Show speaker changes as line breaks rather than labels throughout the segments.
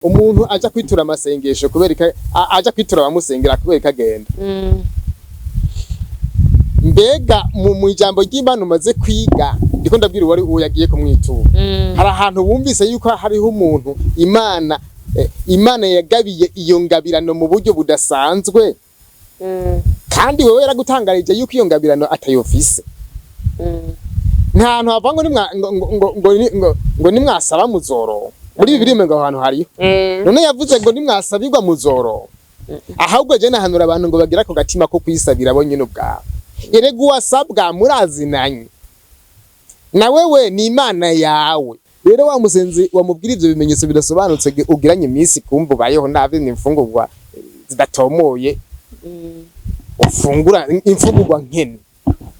umuntu aja kwitura amasengesho kubera aja kwitura abamusengera kubera kagenda mbega mu ijambo ry'Imana umaze kwiga ndiko ndabwira wari uyagiye kumwitura hari ahantu bumvise yuko hariho umuntu Imana yagabiye iyo ngabirano mu buryo budasanzwe kandi wewe yaragutangarije yuko iyo ngabirano atayofise ntantu hava ngo nimwasaba muzoro muri Bibiliya ngo ahantu hariyo none yavuze ngo nimwasabirwa muzoro ahubwo je nahanura abantu ngo bagira ko gatima ko kwisabira bo nyine ubwabo erega wasabwa murazinanye na wewe ni Imana yawe rero wa musenzi wamubwira ivyo bimenyetso bidasobanutse ugiranye iminsi kumva bayeho navye n'imfungurwa zidatomoye ufungura imfungurwa nkene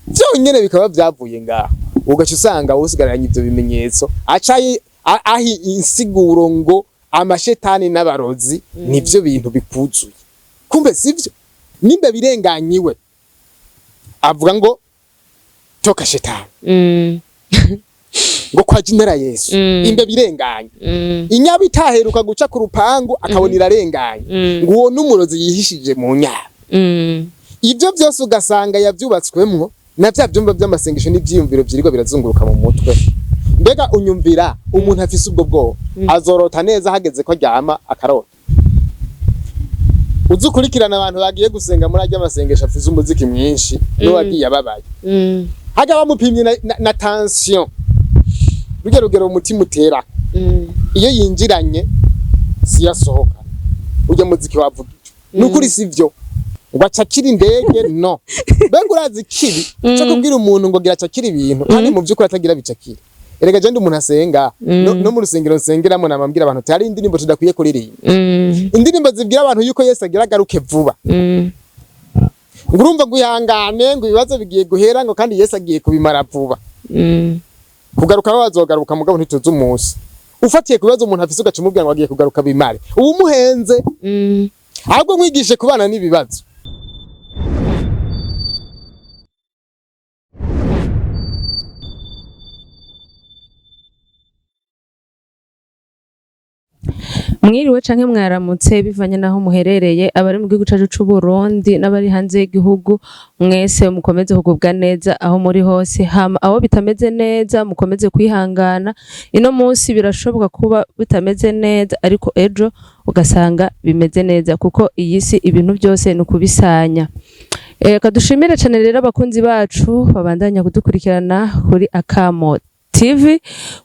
byonyene bikaba byavuye ngaho ugaca usanga usigaranye ivyo bimenyetso ahi insiguro ngo amashetani n'abarozi nivyo bintu bikuzuye kumbe sivyo nimbe birenganyiwe avuga ngo toka shetani ngo kwa jinera Yesu imbe birenganye inyaba itaheruka guca ku rupangu akabona irarenganye ngo uwo n'umurozi yihishije mu nyaba ivyo byose ugasanga yavyubatswemwo na bya byumba by'amasengesho n'ivyiyumviro vyiriko birazunguruka mu mutwe mbega unyumvira umuntu afise ubwo bwo azorota neza hageze ko aryama akarota uzukurikirana abantu bagiye gusenga muri ajya amasengesho afise umuziki mwinshi no wagiye ababaye haga bamupimye na tension rugero umutima utera iyo yinjiranye si yasohoka ujya muziki wavuga nukuri sivyo ngo acakira indege no mbega urazi kibi cyo kubwira umuntu ngo gira acakira ibintu kandi mu byukuri atagira bicakira erega je ndi umuntu asenga no mu rusengero nsengeramo namambwira abantu tari indirimbo tudakwiye kuririmba indirimbo zibwira abantu yuko Yesu agira garuke vuba ngurumva guyangane ngo ibibazo bigiye guhera ngo kandi Yesu agiye kubimara vuba kugaruka bazogaruka mugabo ntituzi umunsi ufatiye kubazo umuntu afise ugacumubwira ngo agiye kugaruka bimare ubu muhenze ahubwo mwigishe kubana n'ibibazo
mwiriwe canke mwaramutse bivanye naho muherereye abari mu gihugu cacu c'u Burundi n'abari hanze y'igihugu mwese mukomeze kugubwa neza aho muri hose hama aho bitameze neza mukomeze kwihangana ino munsi birashoboka kuba bitameze neza ariko ejo ugasanga bimeze neza kuko iyi si ibintu byose ni kubisanya kadushimire cane rero abakunzi bacu babandanya kudukurikirana kuri Akamo TV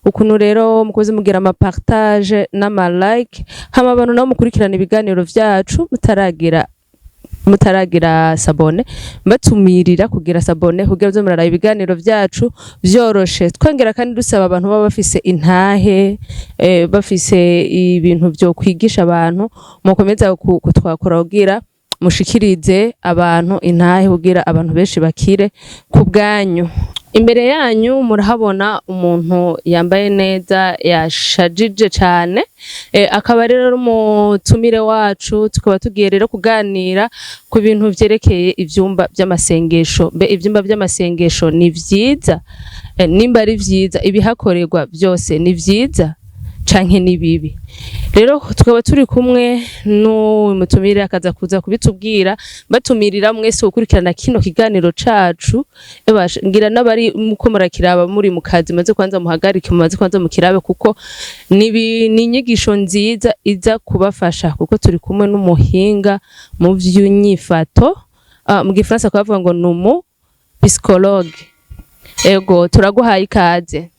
ukuntu rero mukoze mugira ama partage n'ama like hama abantu naho mukurikirana ibiganiro vyacu mutaragira sabone mbatumirira kugira sabone kugira byo murara ibiganiro vyacu vyoroshe twongera kandi dusaba abantu baba bafise intahe bafise ibintu byo kwigisha abantu mukomeza kutwakora kugira mushikirize abantu intahe kugira abantu benshi bakire kubwanyu imbere yanyu murahabona umuntu yambaye neza yashajije cyane akaba rero umutumire wacu tukaba tugiye rero kuganira ku bintu vyerekeye ivyumba by'amasengesho ivyumba by'amasengesho ni vyiza nimba ari vyiza ibihakorerwa byose ni vyiza canke ni bibi rero tukaba turi kumwe n'umutumire akaza kuza kubitubwira batumirira mwese gukurikirana kino kiganiro cacu ngira n'abari muko murakiraba muri mu kazi maze kwanza muhagarike maze kwanza mukirabe kuko ni inyigisho nziza iza kubafasha kuko turi kumwe n'umuhinga mu vy'unyifato mu gifaransa kwavuga ngo numu psychologue ego turaguhaye ikaze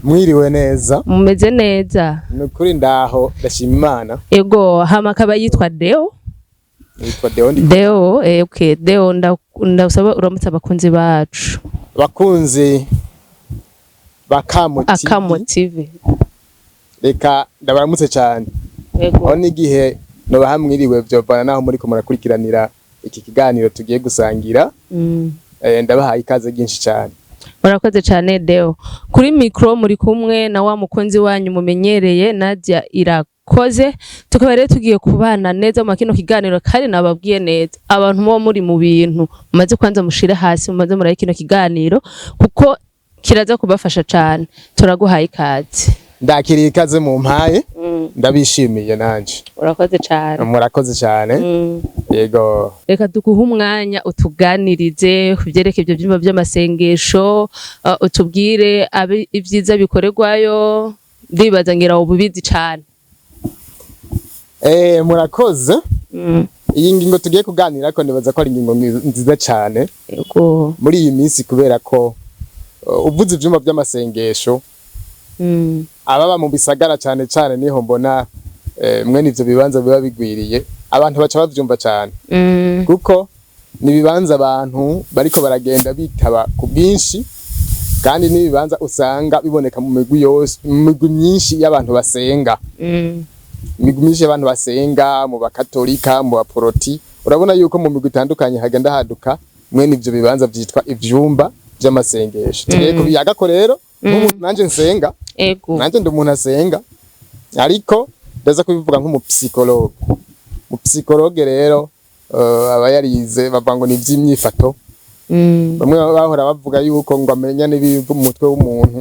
mwiriwe neza
mumeze neza
nukuri ndaho ndashima Imana
ego hama akaba yitwa Deo okay Deo ndasaba uramutse abakunzi bacu
bakunzi
Akamo TV
reka ndabaramutse cyane
ego
aho n'igihe no bahamwiriwe byovana naho muri ko murakurikiranira iki kiganiro tugiye gusangira ndabahaye ikaze byinshi cyane
murakoze cyane Deo kuri micro muri kumwe na wa mukunzi wanyu mumenyereye Nadia Irakoze tukaba rero tugiye kubana neza mu kino kiganiro kandi nababwiye neza abantu bo muri mu bintu mumaze kwanza mushire hasi mumaze muraye kino kiganiro kuko kiraza kubafasha cyane turaguhaye ikaze
ndakiriye ikaze mu mpaye ndabishimiye nanje.
Urakoze cyane.
Murakoze cyane. Yego.
Reka dukuhe umwanya utuganirize kuvyerekeye ibyo byumba by'amasengesho, utubwire ibyiza bikorerwayo, ndibaza ngira ububizi cyane.
Murakoze. Iyi ngingo tugiye kuganira ko nibaza ko ari ingingo nziza cyane.
Yego.
Muri iyi minsi kubera ko uvuze ibyumba by'amasengesho ababa mu bisagara cyane cyane niho mbona mwene ivyo bibanza biba bigwiriye abantu baca bavyumva cyane kuko ni bibanza abantu bariko baragenda bitaba ku bwinshi kandi ni bibanza usanga biboneka mu migwi yose mu migwi myinshi y'abantu basenga imigwi myinshi y'abantu basenga mu bakatolika mu baporoti urabona yuko mu migwi itandukanye hagenda haduka mwene ivyo bibanza vyitwa ivyumba by'amasengesho tugiye kubiyaga ko rero nanje nsenga nanje ndi umuntu asenga ariko ndaza kubivuga nk'umupsikologe umupsikologe rero aba yarize bavango ni vy'imyifato bamwe bahora bavuga yuko ngo amenya n'ibivu mu mutwe w'umuntu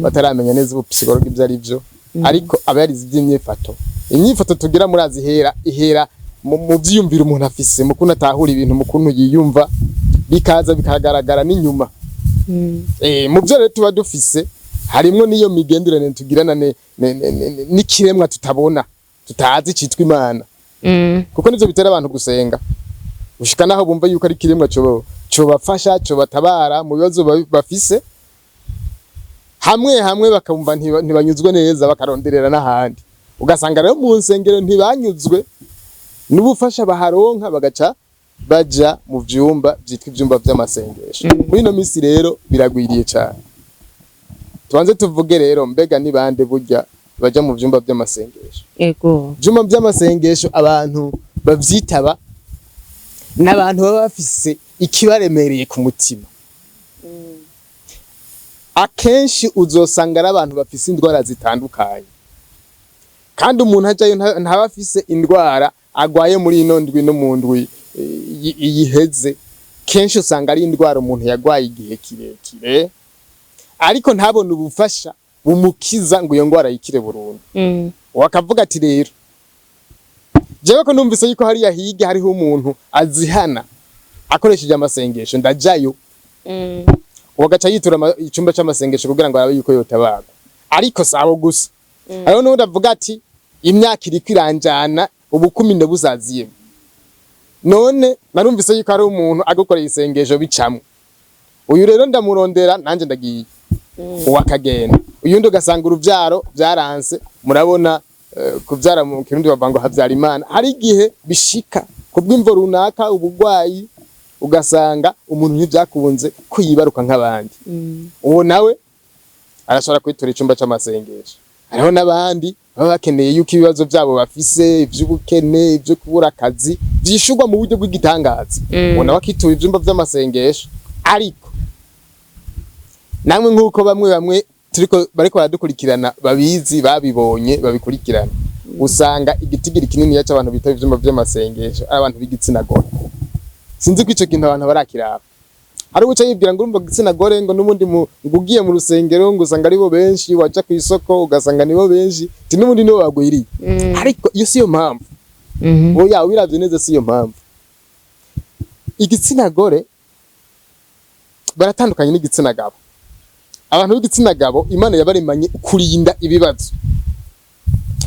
bataramenya neza ubupsikologe ibyo ari byo ariko aba yarize iby'imyifato imyifato tugira murazi ihera mu vyiyumvira umuntu afise mu kuntu atahura ibintu mu kuntu yiyumva bikaza bikagaragara n'inyuma mu byo rero tuba dufise harimwo niyo migenderanire tugirana n'ikiremwa tutabona tutazi citwa Imana kuko nivyo bitera abantu gusenga ushika naho bumva yuko ari kiremwa cyo bafasha cyo batabara mu bibazo bafise hamwe bakumva ntibanyuzwe neza bakaronderera n'ahandi ugasanga rero mu nsengero ntibanyuzwe n'ubufasha baharonka bagaca baja mu vyumba vyitwa ivyumba vy'amasengesho muri no misi rero biragwiriye cyane. Tubanze tuvuge rero mbega ni bande burya baja mu vyumba vy'amasengesho.
Yego.
Vyumba vy'amasengesho abantu bavyitaba n'abantu baba bafise ikibaremereye ku mutima. Akenshi uzosanga ari abantu bafise indwara zitandukanye. Kandi umuntu ajayo ntaba afise indwara agwaye muri ino ndwi no mu ndwi iyiheze kenshi usanga ari indwara umuntu yagwaye igihe kirekire ariko ntabone ubufasha bumukiza ngo iyo ndwara yikire burundu wakavuga ati rero jewe ko numvise yuko hari yahige hariho umuntu azihana akoresheje amasengesho ndajayo wagaca yitura icumba c'amasengesho kugira ngo arabe yuko yotabaga ariko sawo gusa ariho no ndavuga ati imyaka iri kwiranjana ubukumi ndabuzaziye none narumvise yuko ari umuntu agukoreye isengesho bicamwe uyu rero ndamurondera nanje ndagiye uwakagenda uyundi ugasanga uruvyaro byaranse murabona kuvyara mu kirundi bavango havyara Imana hari igihe bishika kubw'imvo runaka ubugwayi ugasanga umuntu ntibyakunze kuyibaruka nk'abandi uwo nawe arashobora kwitura icumba c'amasengesho hariho n'abandi baba bakeneye yuko ibibazo byabo bafise ivy'ubukene ibyo kubura akazi vyishurwa mu buryo bw'igitangaza ubona bakitura ivyumba vy'amasengesho ariko namwe nk'uko bamwe bariko baradukurikirana babizi babibonye babikurikirana usanga igitigiri kinini yaca abantu bitaba ivyumba vy'amasengesho ari abantu b'igitsina gore sinzi ko ico kintu abantu barakiraba hari uca yibwira ngo urumva igitsina gore ngo n'ubundi ngugiye mu rusengero ngo usanga aribo benshi waca ku isoko ugasanga nibo benshi ti n'ubundi nibo bagwiriye ariko iyo siyo mpamvu oya wiravye neza siyo mpamvu igitsina gore baratandukanye n'igitsina gabo abantu b'igitsina gabo Imana yabaremanye kurinda ibibazo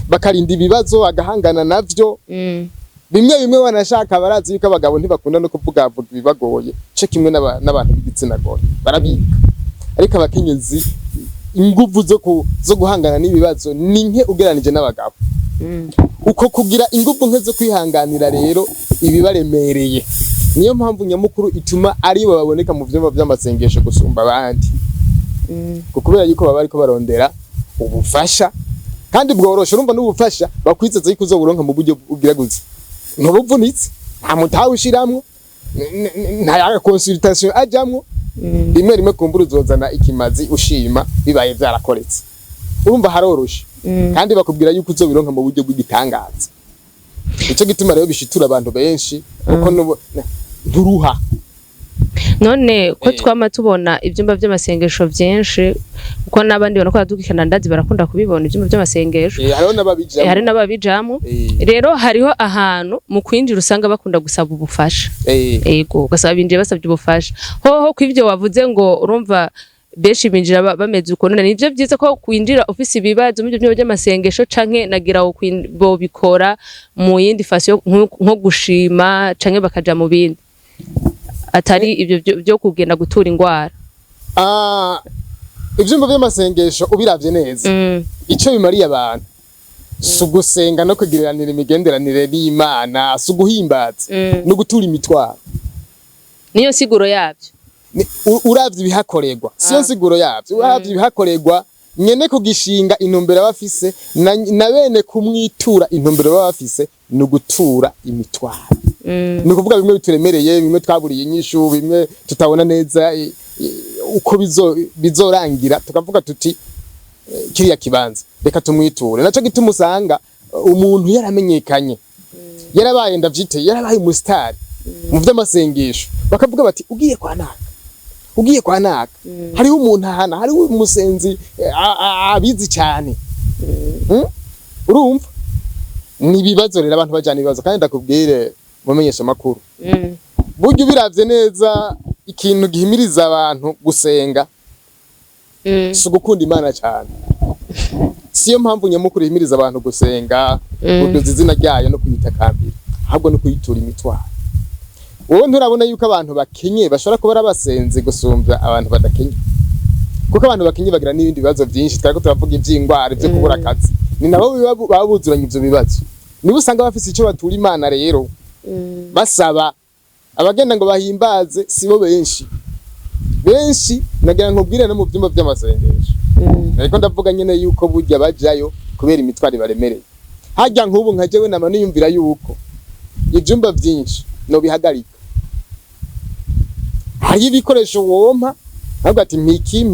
bakarinda ibibazo agahangana navyo bimwe wanashaka barazi yuko abagabo ntibakunda no kuvuga ibibagoye cyo kimwe n'abantu b'igitsina gore barabika ariko abakenyezi inguvu zo guhangana n'ibibazo ni nke ugeranije n'abagabo uko kugira inguvu nke zo kwihanganira rero ibibaremereye niyo mpamvu nyamukuru ituma aribo baboneka mu vyumba vy'amasengesho gusumba abandi kubera yuko baba ariko barondera ubufasha kandi bworoshe urumva n'ubufasha bakwizeza yuko uzoburonka mu buryo bugiraguze ntubuvunitse nta mutawe ushiramwo nta consultation ajamwo rimwe kumbura uzozana ikimazi ushima bibaye vyarakoretse urumva haroroshe kandi bakubwira yuko uzobironka mu buryo bw'igitangaza ico gituma rero bishitura abantu benshi kuko nturuha
none ko twama tubona ibyumba by'amasengesho byinshi kuko n'abandi bana ko badukikana ndazi barakunda kubibona ibyumba by'amasengesho hari n'ababijamo rero hariho ahantu mu kwinjira usanga bakunda gusaba ubufasha yego ugasaba binjiye basabye ubufasha hoho kw'ivyo wavuze ngo urumva benshi binjira bameze uko none nivyo byiza ko kwinjira ufise ibibazo mu byumba by'amasengesho canke nagira bo bikora mu yindi fasi nko gushima canke bakaja mu bindi atari ibyo byo kugenda gutura ingwara.
Ivyumba by'amasengesho ubiravye neza ico bimariye abantu sugusenga no kugiranira imigenderanire n'Imana suguhimbaza no gutura imitwaro
niyo siguro yavyo
uravye ibihakorerwa siyo siguro yavyo uravye ibihakorerwa nyene kugishinga intumbero bafise na bene kumwitura intumbero bafise no gutura imitwaro ni kuvuga bimwe bituremereye bimwe twaburiye inyishu bimwe tutabona neza uko bizorangira tukavuga tuti kiriya kibanza reka tumwiture naco gituma usanga umuntu yaramenyekanye yarabaye ndavyite yarabaye umustar mu vy'amasengesho bakavuga bati ugiye kwa naka hariho umuntu ahana hariho umusenzi abizi cyane urumva ni bibazo rero abantu bajana ibibazo kandi ndakubwire mumenyesha makuru buryo biravye neza ikintu gihimiriza abantu gusenga sugukunda Imana cyane siyo mpamvu nyamukuru ihimiriza abantu gusenga kuduza izina ryayo no kuyitakambira ahubwo no kuyitura imitwaro wowe nturabona yuko abantu bakenye bashobora kuba arabasenze gusumbya abantu badakenye kuko abantu bakenye bagira n'ibindi bibazo byinshi twari turavuga ivy'ingwara byo kubura akazi ni nabo babuzuranye ivyo bibazo niba usanga bafise ico batura Imana rero basaba abagenda ngo bahimbaze sibo benshi nagira nkubwire no mu byumba by'amasengesho ariko ndavuga nyene yuko burya bajayo kubera imitwari baremereye hajya nk'ubu nkajewe namano yumvira yuko ibyumba byinshi no bihagarika hari ibikoresho wompa ntabwo ati miki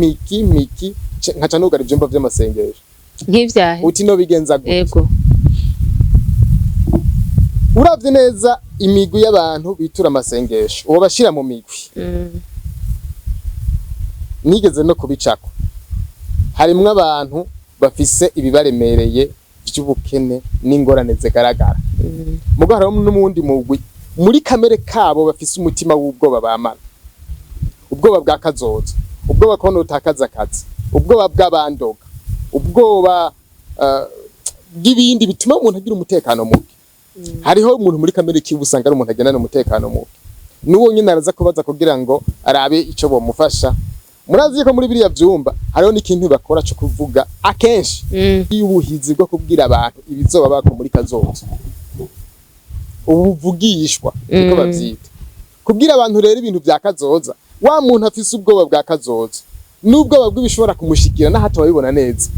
nkaca nugara ibyumba by'amasengesho
nk'ivyahe
uti no bigenza gute
yego
uravye neza imigwi y'abantu bitura amasengesho uwo bashira mu migwi nigeze no kubicako harimwe abantu bafise ibibaremereye by'ubukene n'ingorane zigaragara mugo hariho n'umundi mugwi muri kamere kabo bafise umutima w'ubwoba bamana ubwoba bwa kazoza ubwoba ko utakaza akazi ubwoba bw'abandoga ubwoba bw'ibindi bituma umuntu agira umutekano muke hariho umuntu muri kamere kibusanga ari umuntu agenda n'umutekano muke nuwo nyine araza kubaza kugira ngo arabe ico bomufasha murazi ko muri biriya vyumba hariho n'ikintu bakora cyo kuvuga akenshi y'ubuhizi bwo kubwira abantu ibizoba bako muri kazoza ubuvugishwa niko bavyita kubwira abantu rero ibintu bya kazoza wa muntu afise ubwoba bwa kazoza n'ubwoba bw'ibishobora kumushikira na hato babibona neza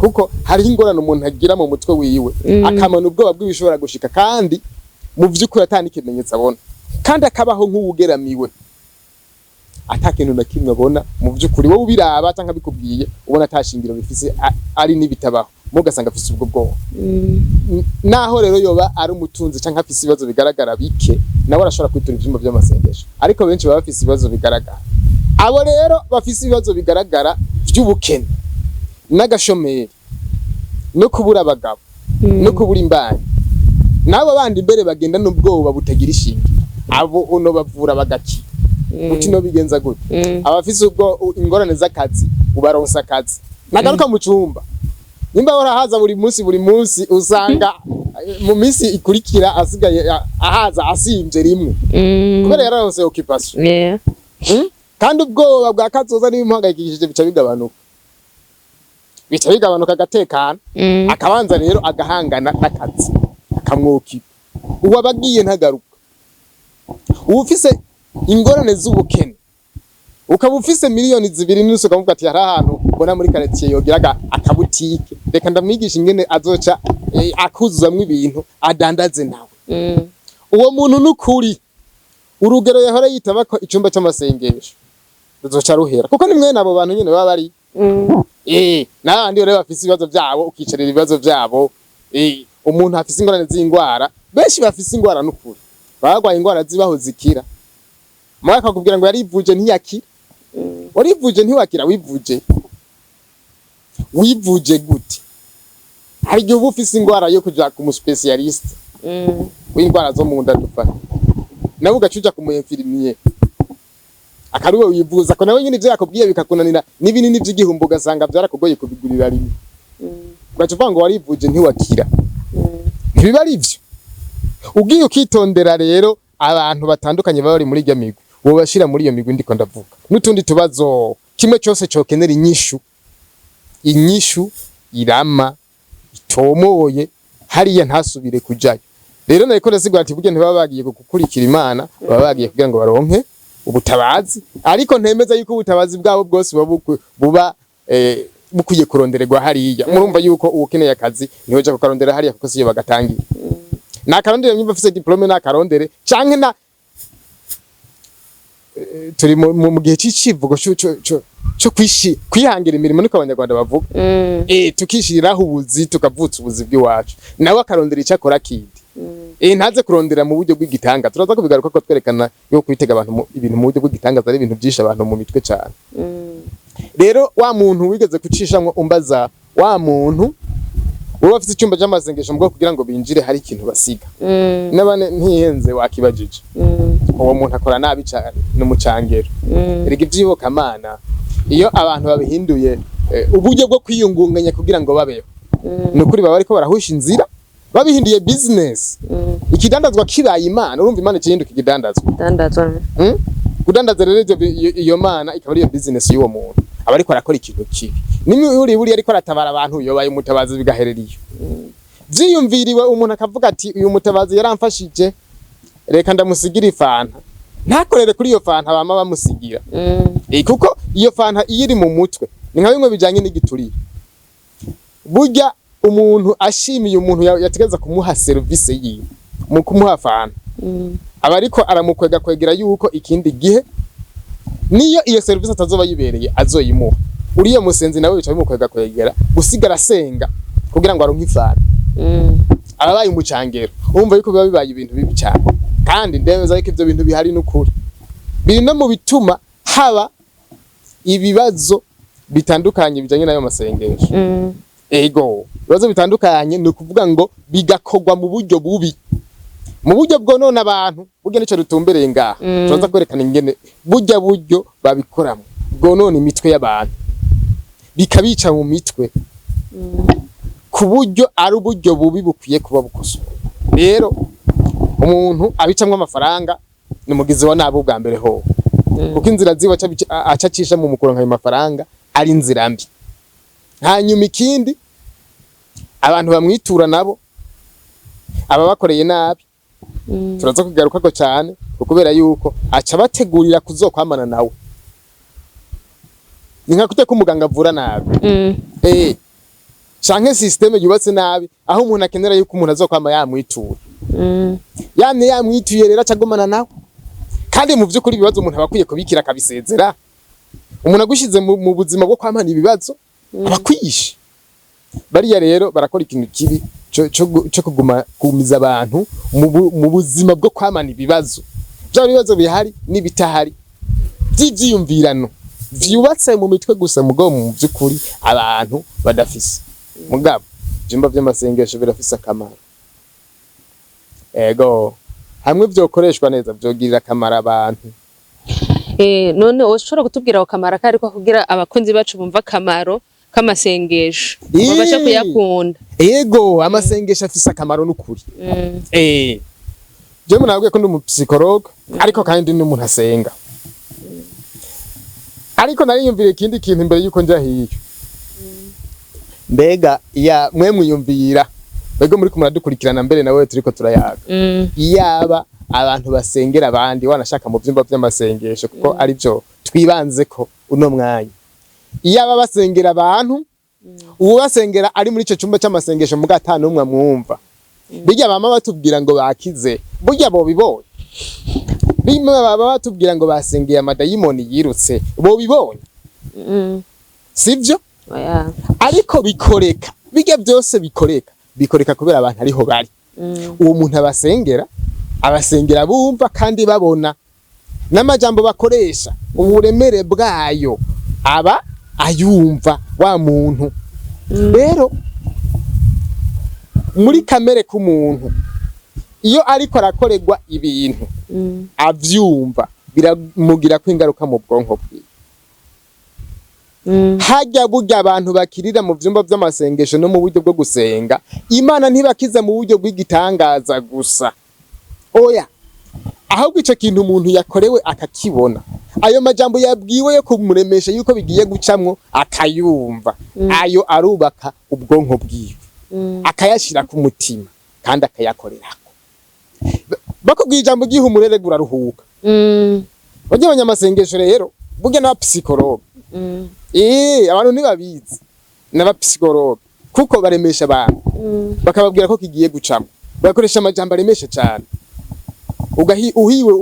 kuko hari ingorane umuntu agira mu mutwe wiwe akamana ubwoba bw'ibishobora gushika kandi mu vy'ukuri atani ikimenyetso abona kandi akabaho nk'uwugeramiwe atakintu na kimwe abona mu vy'ukuri wowe ubiraba cyangwa bikubwiye ubona atashingiro bifise ari nibitabaho mugasanga afise ubwo bwoba naho rero yoba ari umutunzi cyangwa afise ibibazo bigaragara bike nawe arashobora kwitura ivyumba by'amasengesho ariko benshi baba bafise ibibazo bigaragara abo rero bafise ibibazo bigaragara by'ubukene n'agashomeri no kubura abagabo no kubura imbanyi nabo bandi imbere bagenda n'ubwoba butagira ishinge abo uno bavura bagaki uti no bigenza gute abafise ubwo ingorane z'akazi ubaronsa akazi nagaruka mu cyumba nimba warahaza buri munsi usanga mu minsi ikurikira asigaye ahaza asimje rimwe kubera yararonse occupation kandi ubwoba bwa kazoza n'ibimuhangayikishije bica bigabanuka agatekana akabanza rero agahangana n'akazi akamwokipa uwabagiye ntagaruka ufise ingorane z'ubukene ukaba ufise miliyoni 2 n'uso ukavuga ati hari ahantu ubona muri quartier yogiraga akabutike reka ndamwigisha ingene azoca akuzuzamwe ibintu adandaze nawe uwo muntu n'ukuri urugero yahora yitaba ko icyumba cy'amasengesho ruzoca ruhera kuko ni mwe nabo bantu nyene baba bari nabandi rero bafise ibibazo byabo ukicarira ibibazo byabo umuntu afise ingorane z'ingwara benshi bafise ingwara n'ukuri bagwaye ingwara zibaho zikira mwaka akakubwira ngo yarivuje ntiyakira. Warivuje ntiwakira, wivuje gute? Hari igihe uba ufise ingwara yo kuja ku specialist w'indwara zo mu nda dufata, nawe ugacuja ku infirmier akariwe wivuza ko nawe nyine ivyo yakubwiye bikakunanira n'ibinini vy'igihumbi ugasanga vyarakugoye kubigurira rimwe. Ugacuvuga ngo warivuje ntiwakira, ntibiba ari ivyo. Ugiye ukitondera rero abantu batandukanye baba bari muri iryo migwi, wobashira muri iyo migwi ndiko ndavuga. N'utundi tubazo kimwe cyose cokenera inyishu irama itomoye hariya ntasubire kujayo. Rero nariko ndasigura ati burya ntibaba bagiye gukurikira Imana, baba bagiye kugira ngo baronke ubutabazi, ariko ntemeza yuko ubutabazi bwabo bwose buba bukwiye kurondererwa hariya. Murumva yuko ukeneye akazi niho je kukarondera hariya kuko siyo bagatangira. Nakarondere nyumva afise diplome nakarondere canke na turi mu gihe c'icivugo cyo kwihangira imirimo niko abanyarwanda bavuga. Tukishiriraho ubuzi tukavutsa ubuzi bw'iwacu, nawe akarondera icyo akora kindi. Ntaze kurondera mu buryo bw'igitanga. Turaza kubigaruka ko twerekana yo kwitega abantu ibintu mu buryo bw'igitanga ari ibintu byinshi abantu mu mitwe cyane. Rero wa muntu wigeze kucishamwe umbaza wa muntu wowe afite icyumba cy'amasengesho mbwo kugira ngo binjire hari ikintu basiga. Nabane ntihenze wakibajije. Uwo muntu akora nabi cyane n'umucangero. Erega ivy'iyobokamana iyo abantu babihinduye uburyo bwo kwiyungunganya kugira ngo babeho, nukuri baba ariko barahusha inzira babihinduye business. Ikidandazwa kibaye Imana, urumva Imana ikinduka ikidandazwa. Kudandaza rero iyo Mana ikaba ari iyo business y'uwo muntu. Aba ariko arakora ikintu kibi. Nimwe uri ariko aratabara abantu yobaye umutabazi bigaherera iyo. Vyiyumviriwe umuntu akavuga ati uyu mutabazi yaramfashije, reka ndamusigira ifanta. Ntakorere kuri iyo fanta bama bamusigira. Kuko iyo fanta iyiri mu mutwe ni nka bimwe bijanye n'igiturire. Burya umuntu ashimiye umuntu yategeza kumuha service yiwe mu kumuha fanta, aba ariko aramukwega kwegera yuko ikindi gihe niyo iyo service atazoba yibereye azoyimuha. Uriye musenzi nawe bica bimukwega kwegera gusigara senga kugira ngo aronke ifanta. Ababaye umucangero umva yuko biba bibaye ibintu bibi cyane, kandi ndemeza yuko ivyo bintu bihari n'ukuri. Biri no mu bituma haba ibibazo bitandukanye bijanye nayo masengesho. Ibibazo bitandukanye ni ukuvuga ngo bigakogwa mu buryo bubi, mu buryo bwo none abantu burya nico rutumbereye ngaha. Turaza kwerekana ingene buryo babikoramo bwo none imitwe y'abantu bikabica mu mitwe ku buryo ari uburyo bubi bukwiye kuba bukoso. Rero umuntu abicamwe amafaranga ni mugizi wa nabo bwa mbere ho, kuko inzira ziwa acacisha mu mukoronka ayo mafaranga ari inzira mbi. Hanyuma ikindi abantu bamwitura nabo aba bakoreye nabi, turaza kugaruka ko cyane kubera yuko aca bategurira kuzokwamana nawe. Ni nka kute ko umuganga avura nabi. Canke systeme yubatse nabi aho umuntu akenera yuko umuntu azokwama yamwitura. Yamye yamwituye rero acagomana nawe. Kandi mu vyukuri ibibazo umuntu abakwiye kubikira akabisezera. Umuntu agushize mu buzima bwo kwamana ibibazo abakwishe. Bariya rero barakora ikintu kibi cyo kugumiza abantu mu buzima bwo kwamana ibibazo. Bya bibazo bihari n'ibitahari by'ivyiyumvirano vyubatse mu mitwe gusa mugabo mu vyukuri abantu badafise. Mugabo ivyumba vy'amasengesho birafise akamaro. Hamwe vyokoreshwa neza vyogirira akamaro abantu.
None woshobora kutubwira akamaro kariko kugira abakunzi bacu bumva akamaro k'amasengesho babasha kuyakunda?
Amasengesho afise akamaro n'ukuri. Je munabwiye ko ndi umupsikologe ariko kandi ndi umuntu asenga. Ariko nariyumvire ikindi kintu imbere yuko nja hiyo. Mbega ya mwe mwiyumvira bego muri kumuradukurikirana mbere nawe turiko turayaga. Iyaba abantu basengera abandi wanashaka mu vyumba vy'amasengesho kuko ari byo twibanze ko uno mwanya. Iyaba basengera abantu uwo basengera ari muri ico cyumba cy'amasengesho muga atanu umwe mwumva. Bijya bama batubwira ngo bakize burya bo bibonye. Bimwe baba batubwira ngo basengeye amadayimoni yirutse bo bibonye. Sivyo? Ariko bikoreka bijya byose bikoreka kubera abantu ariho bari. Uwo muntu abasengera bumva kandi babona. n'amajambo bakoresha uburemere bwayo aba ayumva wa muntu. Rero muri kamere k'umuntu iyo ariko arakorerwa ibintu avyumva biramugira ko ingaruka mu bwonko bwiwe. Hajya burya abantu bakirira mu vyumba vy'amasengesho no mu buryo bwo gusenga, Imana ntibakiza mu buryo bw'igitangaza gusa, oya, ahubwo ico kintu umuntu yakorewe akakibona, ayo majambo yabwiwe yo kumuremesha yuko bigiye gucamwo akayumva, ayo arubaka ubwonko bwiwe, akayashira ku mutima kandi akayakorerako. Bakubwiye ijambo ry'ihumure rero uraruhuka. Burya abanyamasengesho rero burya n'abapsikologe abantu ntibabizi n'abapsikologe kuko baremesha abantu bakababwira ko kigiye gucamo, bakoresha amajambo aremesha cyane, uhiwe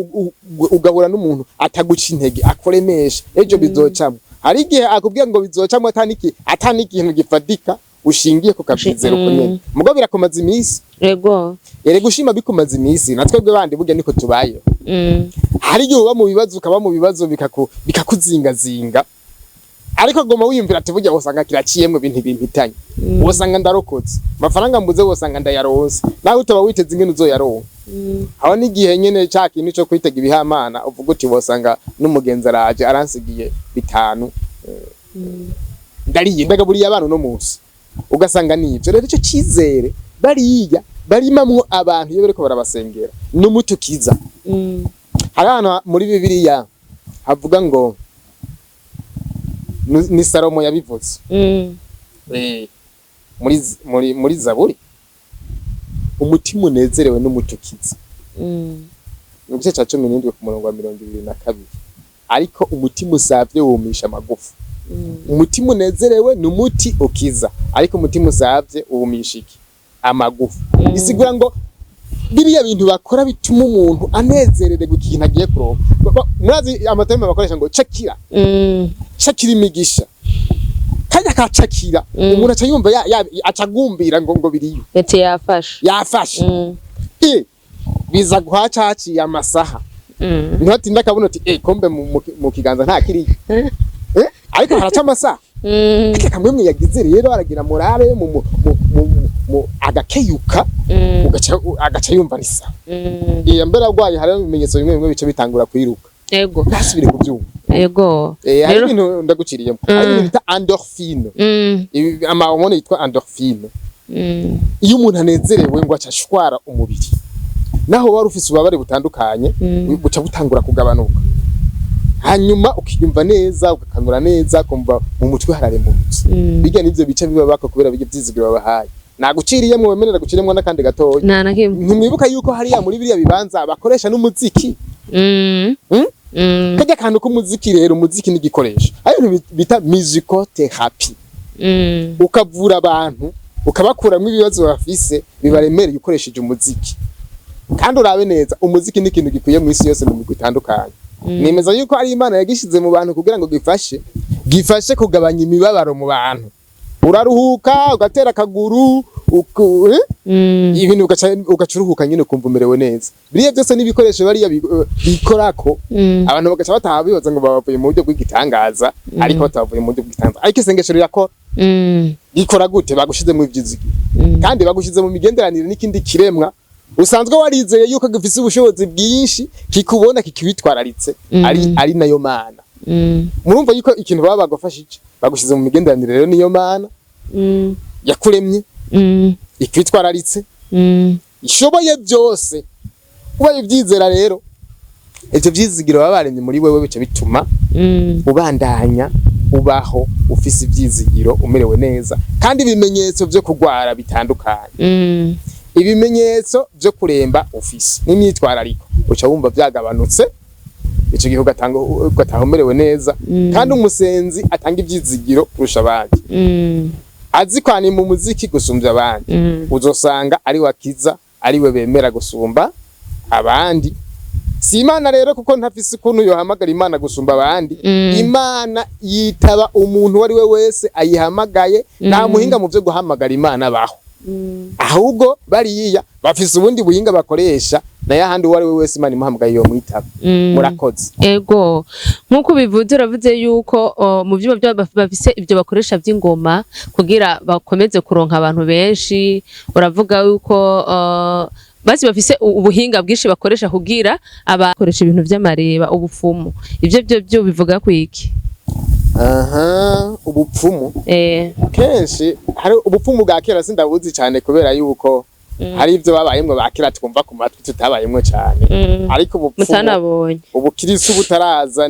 ugabura n'umuntu ataguca intege akoremesha ejo bizocamo. Hari igihe akubwira ngo bizocamo atani ikintu gifatika ushingiye ku kabyizero ko nyene, mugo birakomaza imisi. Ere gushima bikomaza imisi, natwebwe bandi burya niko tubayeho. Hari igihe uba mu bibazo ukaba mu bibazo bikakuzingazinga, ariko goma wiyumvira ati burya wosanga kiraciyemwe ibintu bimpitanye, wosanga ndarokotse, amafaranga mbuze wosanga ndayaronse, nawe utaba witeze ingene uzoyaronka. Aho n'igihe nyene ca kintu cyo kwitega ibihamana uvuga uti wosanga n'umugenzi araje aransigiye 5 ndariye ndagaburiye abantu no munsi, ugasanga nivyo. Rero ico cizere bariya barimamwo abantu iyo bariko barabasengera n'umutukiza. Hari hano muri Bibiliya havuga ngo ni Salomo yabivuze muri Zaburi, umutima unezerewe n'umutukiza, mu gice ca 17 ku murongo wa 22, ariko umutima usavye wumisha amagufa. Umutima unezerewe n'umuti ukiza, ariko umutima usavye wumisha iki? Amagufa. Isigura ngo biriya bintu bakora bituma umuntu anezerererwa ikintu agiye kuronka. Murazi amateme bakoresha ngo cakira, cakira imigisha, kanya kacakira umuntu acayumva acagumbira ngo biriyo
ete
yafashe biza guhacaciye amasaha, ntati ndakabona ati kombe mu kiganza nta kiriyo, ariko haraca amasaha. Kamwe yagize rero aragira morale mu agakeyuka agaca yumva nisa. Mbere agwaye hari ibimenyetso bimwe bice bitangura kwiruka. Nasubire kubyumva. Hari ibintu ndaguciriyemo. Hari ibintu bita endorphine. Ama hormone yitwa endorphine. Iyo umuntu anezerewe ngo acashwara umubiri, naho wari ufise ubabare butandukanye buca butangura kugabanuka, hanyuma ukiyumva neza, ugakanura neza, kumva mu mutwe hararemutse. Bijya nivyo bice biba bako kubera bijye byizigiro babahaye. Naguciriyemo wemerera guciriyemo nakandi gatoya. Ntimwibuka yuko hari ya muri biriya bibanza bakoresha n'umuziki. Kajya kantu k'umuziki rero, umuziki ni gikoresho ayo bita musicotherapy. Ukavura abantu ukabakuramwe ibibazo bafise bibaremereye ukoresheje umuziki. Kandi urabe neza umuziki ni ikintu gikwiye mu isi yose mu migwi itandukanye. Nemeza yuko ari Imana yagishize mu bantu kugira ngo gifashe kugabanya imibabaro mu bantu. Uraruhuka ugatera akaguru ibintu ugacuruhuka nyine kumva umerewe neza. Biriya byose nibikoresho bariya bikorako abantu bagaca bataha bibaza ngo babavuye mu buryo bw'igitangaza, ariko batavuye mu buryo bw'igitangaza. Ariko isengesho rirakora ikora gute? Bagushize mu ivyizigiro kandi bagushize mu migenderanire n'ikindi kiremwa usanzwe warizeye yuko gifise ubushobozi bwinshi, kikubona kikibitwararitse, ari nayo Mana. Murumva yuko ikintu baba bagufashije bagushize mu migenderanire rero niyo Mana yakuremye, ikitwararitse, ishoboye byose. Ubaye byizera rero ivyo byizigiro baba baremye muri wewe bice bituma ubandanya ubaho ufise ivyizigiro, umerewe neza. Kandi ibimenyetso byo kugwara bitandukanye, ibimenyetso byo kuremba ufise n'imyitwarariko uca wumva byagabanutse, ico gihe ugataha umerewe neza. Kandi umusenzi atanga ivyizigiro kurusha abandi, azi kwani mu muziki gusumbya abandi, uzosanga ari wakiza, ari we bemera gusumba abandi. Si Imana rero kuko ntafise ukuntu yohamagara Imana gusumba abandi. Imana yitaba umuntu wari we wese ayihamagaye, nta muhinga mu byo guhamagara Imana baho. Ahubwo bariya bafise ubundi buhinga bakoresha naye ahandi uwari we wese Imana imuhamagaye yo mwitaba. Murakoze.
Ego nkuko bivuze uravuze yuko mu byuma bafise ibyo bakoresha by'ingoma kugira bakomeze kuronka abantu benshi, uravuga yuko basi bafise ubuhinga bwinshi bakoresha kugira abakoresha ibintu by'amareba ubupfumu. Ivyo byo bivuga kwiki?
Ubupfumu kenshi hari ubupfumu bwa kera sindabuzi cyane kubera yuko hari ivyo babayemwe bakira twumva ku matwi tutabayemwe cyane, ariko
mutanabonye
ubukirisi butaraza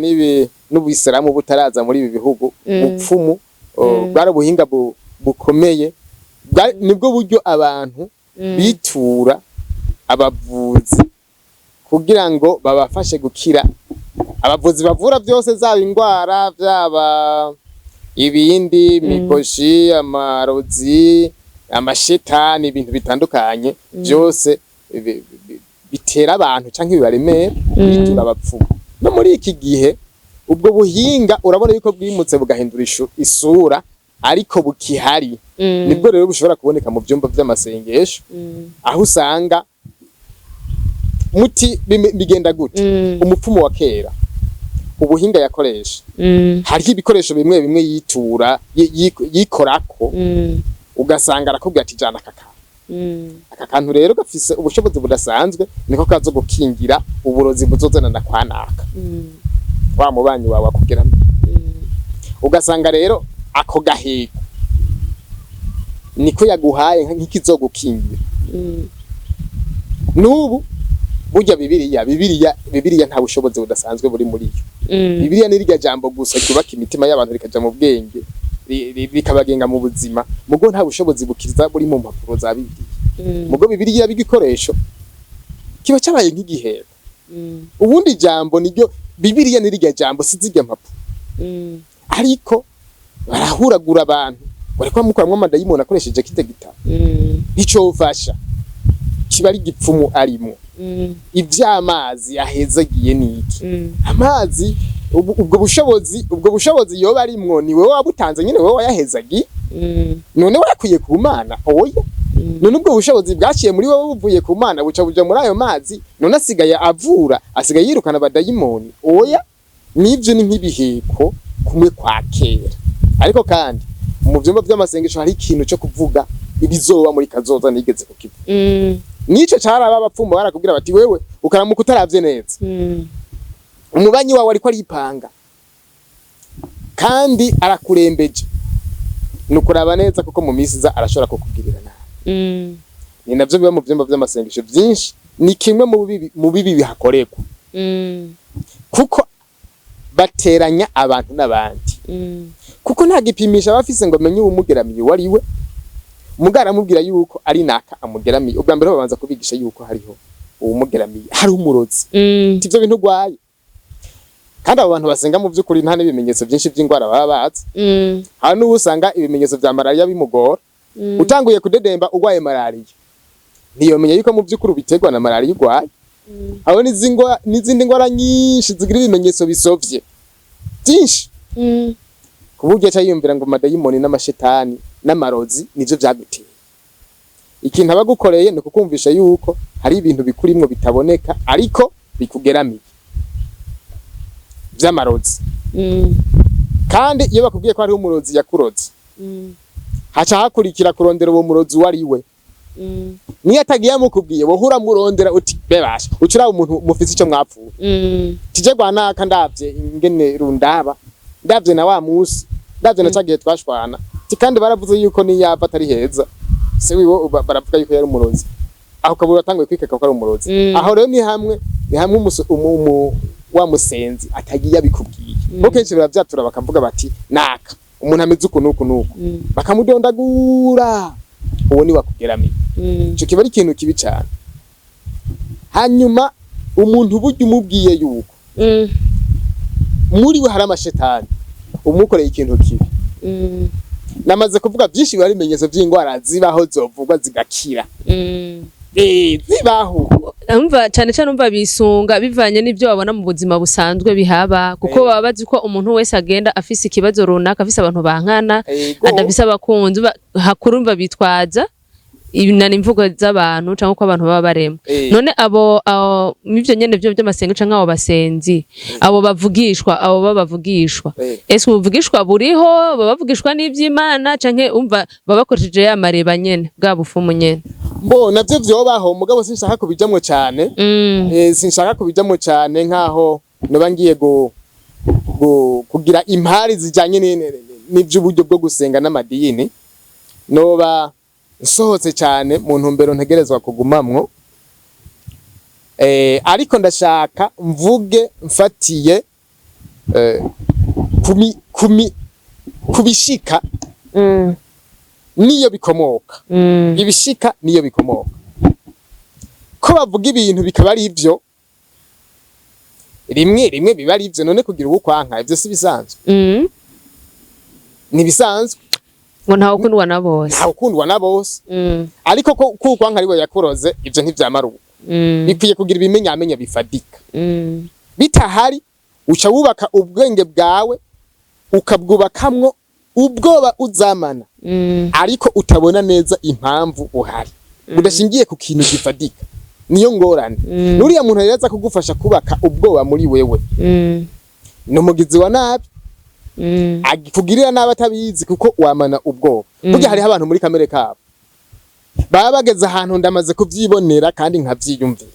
n'ubuyisilamu butaraza muri ibi bihugu, ubupfumu bwari ubuhinga bukomeye, nibwo buryo abantu bitura abavuzi kugira ngo babafashe gukira. Abavuzi bavura byose zaba ingwara byaba ibindi mikoshi, amarozi, amashetani, ibintu bitandukanye byose bitera abantu canke bibaremera bitura abapfumu. No muri iki gihe ubwo buhinga urabona yuko bwimutse bugahindura isura, ariko bukihari. Nibwo rero bushobora kuboneka mu byumba by'amasengesho, aho usanga muti bigenda gute. Umupfumu wa kera ubuhinga yakoresha, hariho ibikoresho bimwe bimwe yitura yikorako, ugasanga arakubwira ati jana aka kantu rero gafise ubushobozi budasanzwe, niko kazo gukingira uburozi buzozana na kwanaka wa mubanyi wawe akugera. Ugasanga rero ako gahego niko yaguhaye nk'ikizogukingira. Nubu burya Bibiliya nta bushobozi budasanzwe buri muri yo. Bibiliya ni rya jambo gusa ryubaka imitima y'abantu rikaja mu bwenge bikabagenga mu buzima, mugo nta bushobozi bukiriza buri mu mpapuro za Bibiliya. Mugo Bibiliya bigikoresho kiba cyabaye nk'igihero. Ubundi jambo niryo Bibiliya ni rya jambo sizijya mpapuro. Ariko barahuragura abantu bariko mukoramwe amadayimoni akoresheje kite gitabo. Ico ufasha kiba ari gipfumu arimo. Ivy'amazi ahezagiye niki? Amazi ubwo bushobozi yoba arimwo ni wewe wabutanze nyine wewe wayahezagiye. None warakwiye ku Mana oya. None ubwo bushobozi bwaciye muri wewe buvuye ku Mana buca buja muri ayo mazi, none asigaye avura, asigaye yirukana abadayimoni oya. Nivyo ni nk'ibiheko kumwe kwa kera. Ariko kandi mu byumba by'amasengesho hari ikintu cyo kuvuga ibizoba muri kazoza nigeze kukivuga. Nico caraba abapfumu barakubwira bati wewe ukaramuka utaravye neza. Umubanyi wawe ariko aripanga kandi arakurembeje, nukuraba neza kuko mu misi za arashobora kukugirira nabi. Ni navyo biba mu byumba by'amasengesho byinshi, ni kimwe mu bibi bihakorerwa. Kuko bateranya abantu n'abandi. Kuko nta gipimisha bafise ngo menye umugeramiye wariwe. Mugara mubwira yuko ari naka amugeramiye, ubwa mbere babanza kubigisha yuko hariho umugeramiye, hari umurozi. Tivyo bintu gwaye. Kandi abo bantu basenga mu byukuri nta n'ibimenyetso byinshi by'ingwara baba bazi. Hano usanga ibimenyetso bya malaria bimugora. Utanguye kudedemba ugwaye malaria, ntiyomenya yuko mu byukuri biterwa na malaria ugwaye. Abo n'izindi ngwara nyinshi zigira ibimenyetso bisovye byinshi. Kuburyo cyayumvira ngo madayimoni n'amashetani n'amarozi nivyo byaguteye. Ikintu abagukoreye no kukumvisha yuko hari ibintu bikurimwo bitaboneka ariko bikugeramiye by'amarozi. Kandi iyo bakubwiye ko hari umurozi yakuroze, haca hakurikira kurondera uwo murozi wari we. Niyo atagiye mukubwiye wohura murondera uti bebasha ucura umuntu mufite icyo mwapfuye. Tije gwanaka ndavye ingene rundaba, ndavye na wa musi, ndavye na cagiye twashwana. Kandi baravuze yuko ni yava atari heza. Se wiwo baravuga yuko yari umurozi. Aho kabura tanguye kwikeka ko ari umurozi. Aho rero ni hamwe wa musenzi atagiye abikubwiye. Kenshi biravyatura bakavuga bati naka umuntu ameze uko nuko bakamudondagura, uwo ni wakugeramiye. Ico kiba ari ikintu kibi cyane. Hanyuma umuntu burya umubwiye yuko muri we hari amashetani, umukoreye ikintu kibi. Namaze kuvuga byinshi bari bimenyetso by'ingwara zibaho zovugwa zigakira. Zibaho.
Umva cyane umva bisunga bivanye n'ibyo babona mu buzima busanzwe bihaba, kuko baba bazi ko umuntu wese agenda afise ikibazo runaka, afise abantu bankana, adafise abakunzi, hakurumva bitwaza ibinana imvugo z'abantu canke uko abantu baba baremwe. None abo mivyo nyene vyo by'amasengesho canke abo basenzi abo babavugishwa ese ubuvugishwa buriho babavugishwa n'ivy'Imana canke umva babakoresheje ya mareba nyene bwa bufumu nyene?
Bo navyo vyobaho mugabo sinshaka kubijamwo cyane. Sinshaka kubijamwo cyane nkaho noba ngiye kugira impari zijanye n'ivy'uburyo bwo gusenga n'amadini, noba nsohotse cyane mu ntumbero ntegerezwa kugumamwo. Ariko ndashaka mvuge mfatiye kubishika niyo bikomoka. Ibishika niyo bikomoka. Ko bavuga ibintu bikaba ari ivyo rimwe biba ari ivyo, none kugira ubukwanka ivyo si bisanzwe. Ni bisanzwe
ngo ntawe ukundwa na bose.
Ntawe ukundwa na bose. Ariko ko ukwanka ari we yakuroze ivyo ntivyamara ubu. Bikwiye kugira ibimenyamenya bifadika. Bitahari uca wubaka ubwenge bwawe ukabwubakamwo ubwoba uzamana. Ariko utabona neza impamvu uhari. Udashingiye ku kintu gifadika. Niyo ngorane. Nuriya muntu yaza kugufasha kubaka ubwoba muri wewe. Numugizi wa nabi. Agikugirira nabi atabizi kuko wamana ubwoba. Burya hari abantu muri kamere kabo baba bageze ahantu ndamaze kuvyibonera kandi nkavyiyumvira.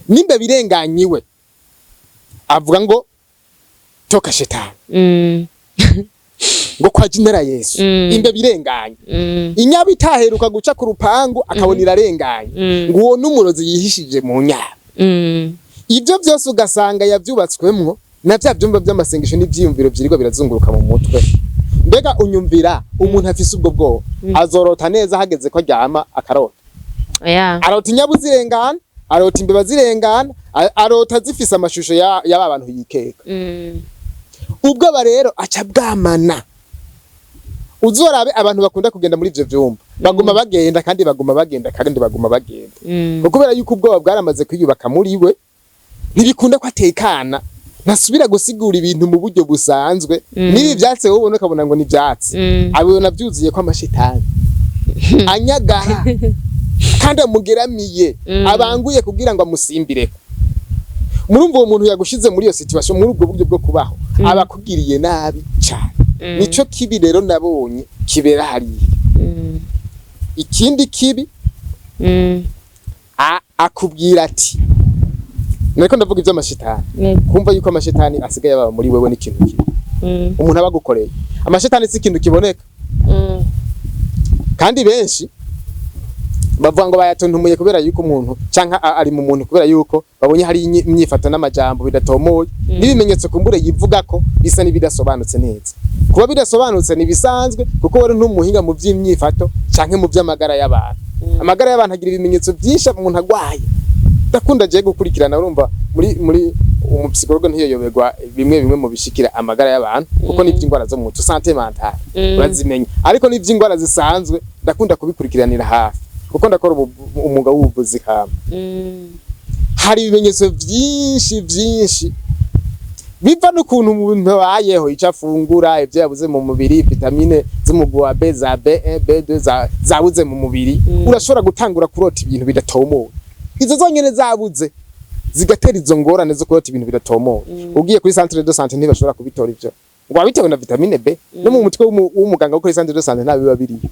Nimba birenganyiwe avuga ngo toka shetani. Ngo kwa jinera Yesu. Imbe birenganye. Inyaba itaheruka guca ku rupangu akabona irarenganye. Ngo uwo n'umurozi yihishije mu nyaba. Ivyo byose ugasanga yavyubatswemwo na vya byumba by'amasengesho n'ivyiyumviro byirwa birazunguruka mu mutwe. Mbega unyumvira umuntu afise ubwo bwo azorota neza hageze ko aryama akarota. Arota inyabu zirengana, arota imbeba zirengana, arota zifise amashusho y'aba bantu yikeka. Ubwo rero aca bwamana. Uzorabe abantu bakunda kugenda muri ivyo vyumba baguma bagenda kandi baguma bagenda kandi baguma bagenda. Kubera yuko ubwoba bwaramaze kwiyubaka muri we ntibikunda ko atekana. Nasubira gusigura ibintu mu buryo busanzwe. Nibi vyatse wowe ubona kabona ngo ni vyatse. Abibona byuzuye ko amashetani anyagara kandi amugeramiye abanguye kugira ngo amusimbire. Murumva uwo muntu yagushize muri iyo situation muri ubwo buryo bwo kubaho abakugiriye nabi cyane. Nico kibi rero nabonye kibera hari. Ikindi kibi akubwira ati nariko ndavuga ivy'amashetani. Kumva yuko amashetani asigaye baba muri wewe n'ikintu kibi. Umuntu abagukoreye amashetani si ikintu kiboneka. Kandi benshi bavuga ngo bayatonumuye kubera yuko umuntu canka ari mu muntu kubera yuko babonye hari imyifato n'amajambo bidatomoye n'ibimenyetso kumbure yivuga ko bisa nibidasobanutse neza. Kuba bidasobanutse ni bisanzwe kuko wari ntumuhinga mu vy'imyifato canke mu vy'amagara y'abantu. Amagara y'abantu agira ibimenyetso byinshi umuntu agwaye. Dakunda je gukurikirana urumva muri umupsikologe ntiyoyoberwa bimwe mu bishikira amagara y'abantu kuko ni vy'ingwara zo mu mutwe santé mentale urazimenya. Ariko ni vy'ingwara zisanzwe ndakunda kubikurikiranira hafi kuko ndakora umwuga w'ubuvuzi kama. Hari ibimenyetso vyinshi biva n'ukuntu umuntu bayeho icafungura ivyo yabuze mu mubiri, vitamine z'umugwa wa B za B1 B2 zabuze mu mubiri. Urashobora gutangura kurota ibintu bidatomoye. Izo zonyene zabuze zigatera izo ngorane zo kurota ibintu bidatomoye. Ugiye kuri centre de santé ntibashobora kubitora ivyo. Ngo bitewe na vitamine B no mu mutwe w'umuganga wo kuri centre de santé ntabiba biriyo.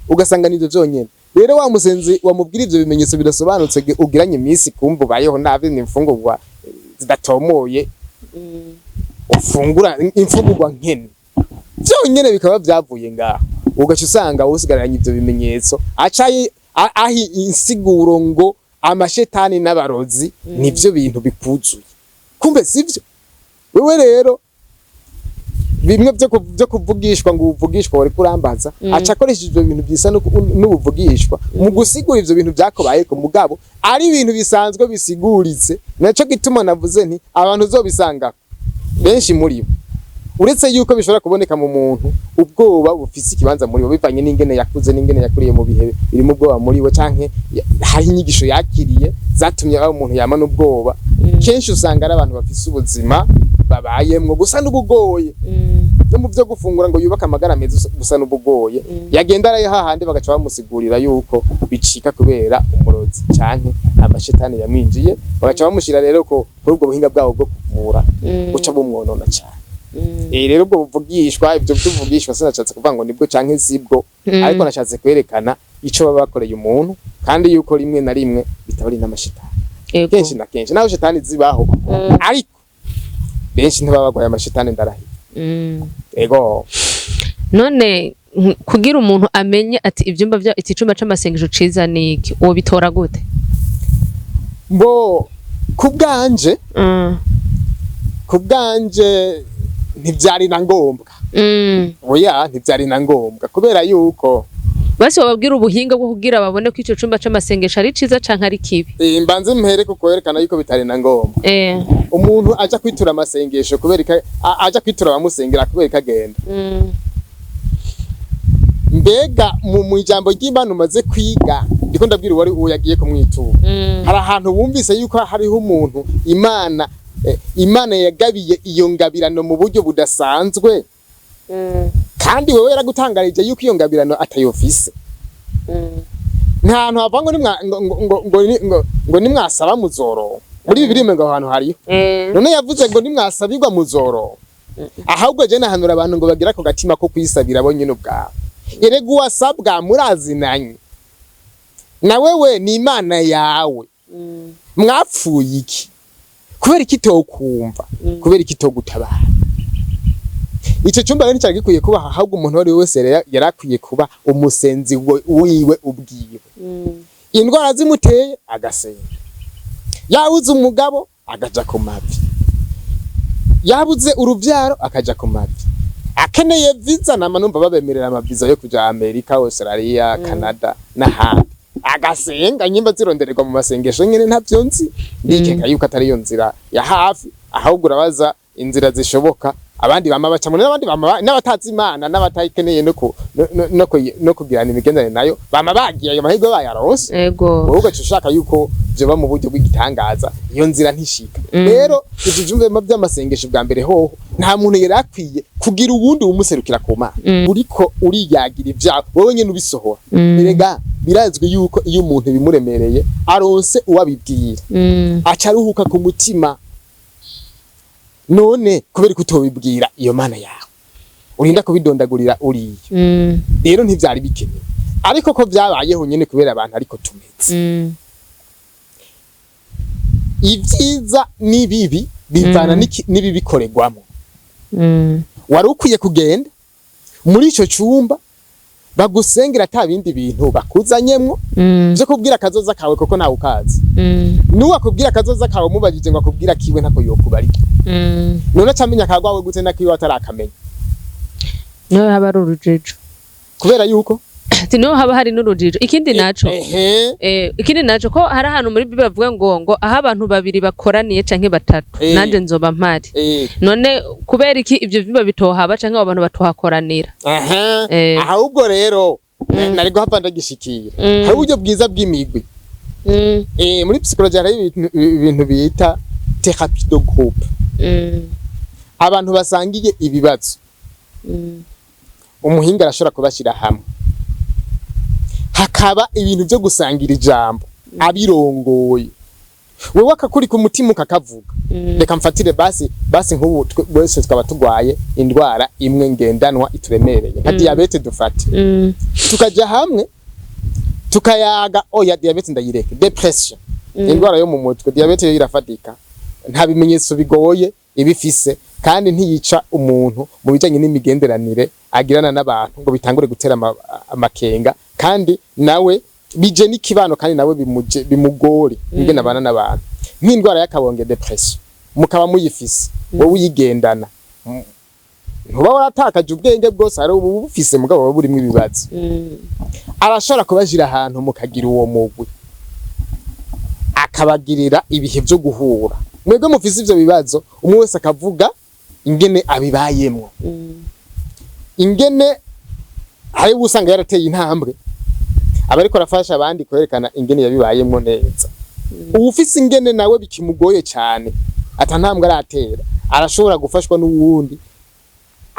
Ugasanga nivyo vyonyene. Rero wa musenzi wamubwira ivyo bimenyetso bidasobanutse ugiranye imisi kumva bayeho nabi n'imfungurwa zidatomoye. Ufungura imfungurwa nkene vyonyene bikaba vyavuye ngaho ugaca usanga usigaranye ivyo bimenyetso acaye ahi insiguro ngo amashetani n'abarozi nivyo bintu bikuzuye. Kumbe sivyo wewe rero bimwe byo kuvugishwa ngo uvugishwa wari kurambaza aca akoresha ivyo bintu byisa n'ubuvugishwa mu gusigura ivyo bintu byakobaye ku mugabo ari ibintu bisanzwe bisiguritse. Naco gituma navuze nti abantu uzobisanga benshi muri bo uretse yuko bishobora kuboneka mu muntu ubwoba bufise ikibanza muri bo bivanye n'ingene yakuze n'ingene yakuriye mu bihe birimo ubwoba muri we canke hari inyigisho yakiriye zatumye aba umuntu yama n'ubwoba. Kenshi usanga ari abantu bafise ubuzima babayemwo gusa n'ubugoye. no mu byo gufungura ngo yubaka amagara meza gusa n'ubugoye yagenda araye hahandi bagaca bamusigurira yuko bicika kubera umurozi canke amashetani yamwinjiye bagaca bamushira rero ko kuri ubwo buhinga bwabo bwo kuvura buca bumwonona cyane. Rero ubwo buvugishwa ibyo byuvugishwa sinacatse kuvuga ngo nibwo canke sibwo ariko nashatse kwerekana ico baba bakoreye umuntu kandi yuko rimwe na rimwe bitaba ari n'amashetani kenshi na kenshi naho shetani zibaho ariko benshi ntibaba bagwaye amashetani ndarahi. Ego
none kugira umuntu amenye ati ibyumba bya iki cumba c'amasengesho ciza niki uwo bitora gute?
Bo kubganje ntivyari na ngombwa. Oya ntivyari na ngombwa kubera yuko
basi bababwira ubuhinga bwo kugira babone ko ico cumba c'amasengesho ari ciza canke ari kibi.
Mbanze mhere ko kwerekana yuko bitari na ngombwa. Umuntu aja kwitura amasengesho kubera aja kwitura bamusengera kubera kagenda. Mbega mu ijambo ry'Imana umaze kwiga ndiko ndabwira wari uwo yagiye kumwitura. Hari ahantu bumvise yuko hariho umuntu Imana yagabiye iyo ngabirano mu buryo budasanzwe. Kandi wewe yaragutangarije yuko iyo ngabirano atayofise. Ntantu hava ngo nimwasaba muzoro. Muri Bibiliya ngo ahantu hariho. None yavuze ngo nimwasabirwa muzoro. Ahubwo je nahanura abantu ngo bagira ko gatima ko kwisabira bo nyine ubwabo. Erega wasabwa murazinanye. Na wewe ni Imana yawe. Mwapfuye iki? Kubera iki tokumva? Kubera iki togutabara? Ico cumba rero cyari gikwiye kuba ahubwo umuntu wari wese yarakwiye kuba umusenzi wiwe ubwiwe. Indwara zimuteye agasenga. Yabuze umugabo agaja ku mavi. Yabuze uruvyaro akaja ku mavi. Akeneye visa namanumva babemerera amaviza yo kuja Amerika, Australia, Canada n'ahandi. Agasenga nyimba zirondererwa mu masengesho nyene ntavyo nzi. Ndikeka yuko atari yo nzira ya hafi ahubwo urabaza inzira zishoboka. Abandi bama baca muri n'abandi bama n'abatazi Imana n'abatayikeneye no kugirana imigendane nayo bama bagiye ayo mahirwe bayaronse.
Ego
wowe ushaka yuko byo mu buryo bw'igitangaza iyo nzira ntishika. Rero ibijumbe by'amasengesho bwa mbere hoho nta muntu yarakwiye kugira ubundi umuserukira ku Mana. Uriko uriyagira ibyawe wowe nyene ubisohora. Erega birazwe yuko iyo umuntu bimuremereye aronse uwabibwira aca ruhuka ku mutima. None kubera kutobibwira iyo Mana yawe urinda kubidondagurira uriye. Rero ntivyari bikenewe ariko ko byabayeho nyene kubera abantu ariko tumeze. Ivyiza nibibi bivana nibi bikoregwamo. Wari ukwiye kugenda muri ico cumba bagusengera atabindi bintu bakuzanyemwo byo kubwira kazoza kawe koko ntawe ukazi. Nuwa kubwira kazoza kawe mubajije ngo akubwira kiwe ntako yokubari. None camenya kagwawe gute nakiwe atarakamenya.
No haba ari urujijo
kubera yuko
no haba hari n'urujijo. Ikindi naco ikindi naco ko hari ahantu muri Bibiliya bavuga ngo aho abantu babiri bakoraniye canke batatu nanje nzoba mpari. None kubera iki ivyo biba bitohaba canke abantu batohakoranira? Ahubwo rero nari guhapa ndagishikira. Hari uburyo bwiza bw'imigwi. Muri psychologie hari ibintu bita thérapie de groupe. Abantu basangiye ibibazo. Umuhinga arashobora kubashira hamwe. Hakaba ibintu byo gusangira ijambo abirongoye. Wewe akakuri ku mutima ukakavuga. Reka mfatire basi nk'ubu bose twaba tugwaye indwara imwe ngendanwa ituremereye nka diabete dufate. Tukaja hamwe tukayaga oya diabete ndayireke. Depression indwara yo mu mutwe. Diabete yo irafatika nta bimenyetso bigoye ibifise kandi ntiyica umuntu mu bijanye n'imigenderanire agirana n'abantu ngo bitangure gutera amakenga kandi nawe bije n'ikibano kandi nawe bimugore ingene abana n'abantu. Nk'indwara y'akabonge depression mukaba muyifise wowe uyigendana ntuba waratakaje ubwenge bwose ari ubu bufise mugabo wowe burimo ibibazo. Arashobora kubajira ahantu mukagira uwo mugwi akabagirira ibihe byo guhura. Mwebwe mufise ivyo bibazo umwe wese akavuga ingene abibayemwo. Ingene hari usanga yarateye intambwe abariko arafasha abandi kwerekana ingene yabibayemwo neza. Ufise ingene nawe bikimugoye cyane atantambwe aratera arashobora gufashwa n'uwundi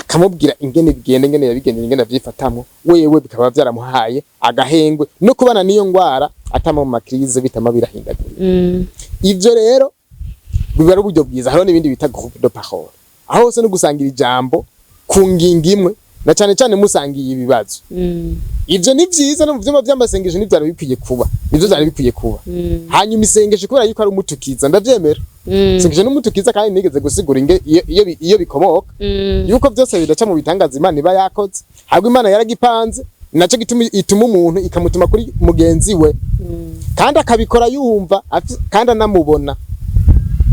akamubwira ingene bigenda ingene yabigendera ingene avyifatamo wewe bikaba vyaramuhaye agahengwe no kubana niyo ngwara atama mu makrize bitama birahindagura. Ivyo rero biba ari uburyo bwiza. Hariho n'ibindi bita groupe de parole, aho hose no gusangira ijambo ku ngingo imwe na cyane cyane musangiye ibibazo. Ivyo ni vyiza no mu vyumba vy'amasengesho n'ivyaro bikwiye kuba, nivyo vyari bikwiye kuba. Hanyuma isengesho kubera yuko ari umutukiza ndavyemera. Isengesho n'umutukiza kandi nigeze gusigura iyo bikomoka yuko byose bidaca mu bitangaza Imana iba yakoze, ahubwo Imana yaragipanze naco ituma umuntu ikamutuma kuri mugenzi we kandi akabikora yumva kandi anamubona.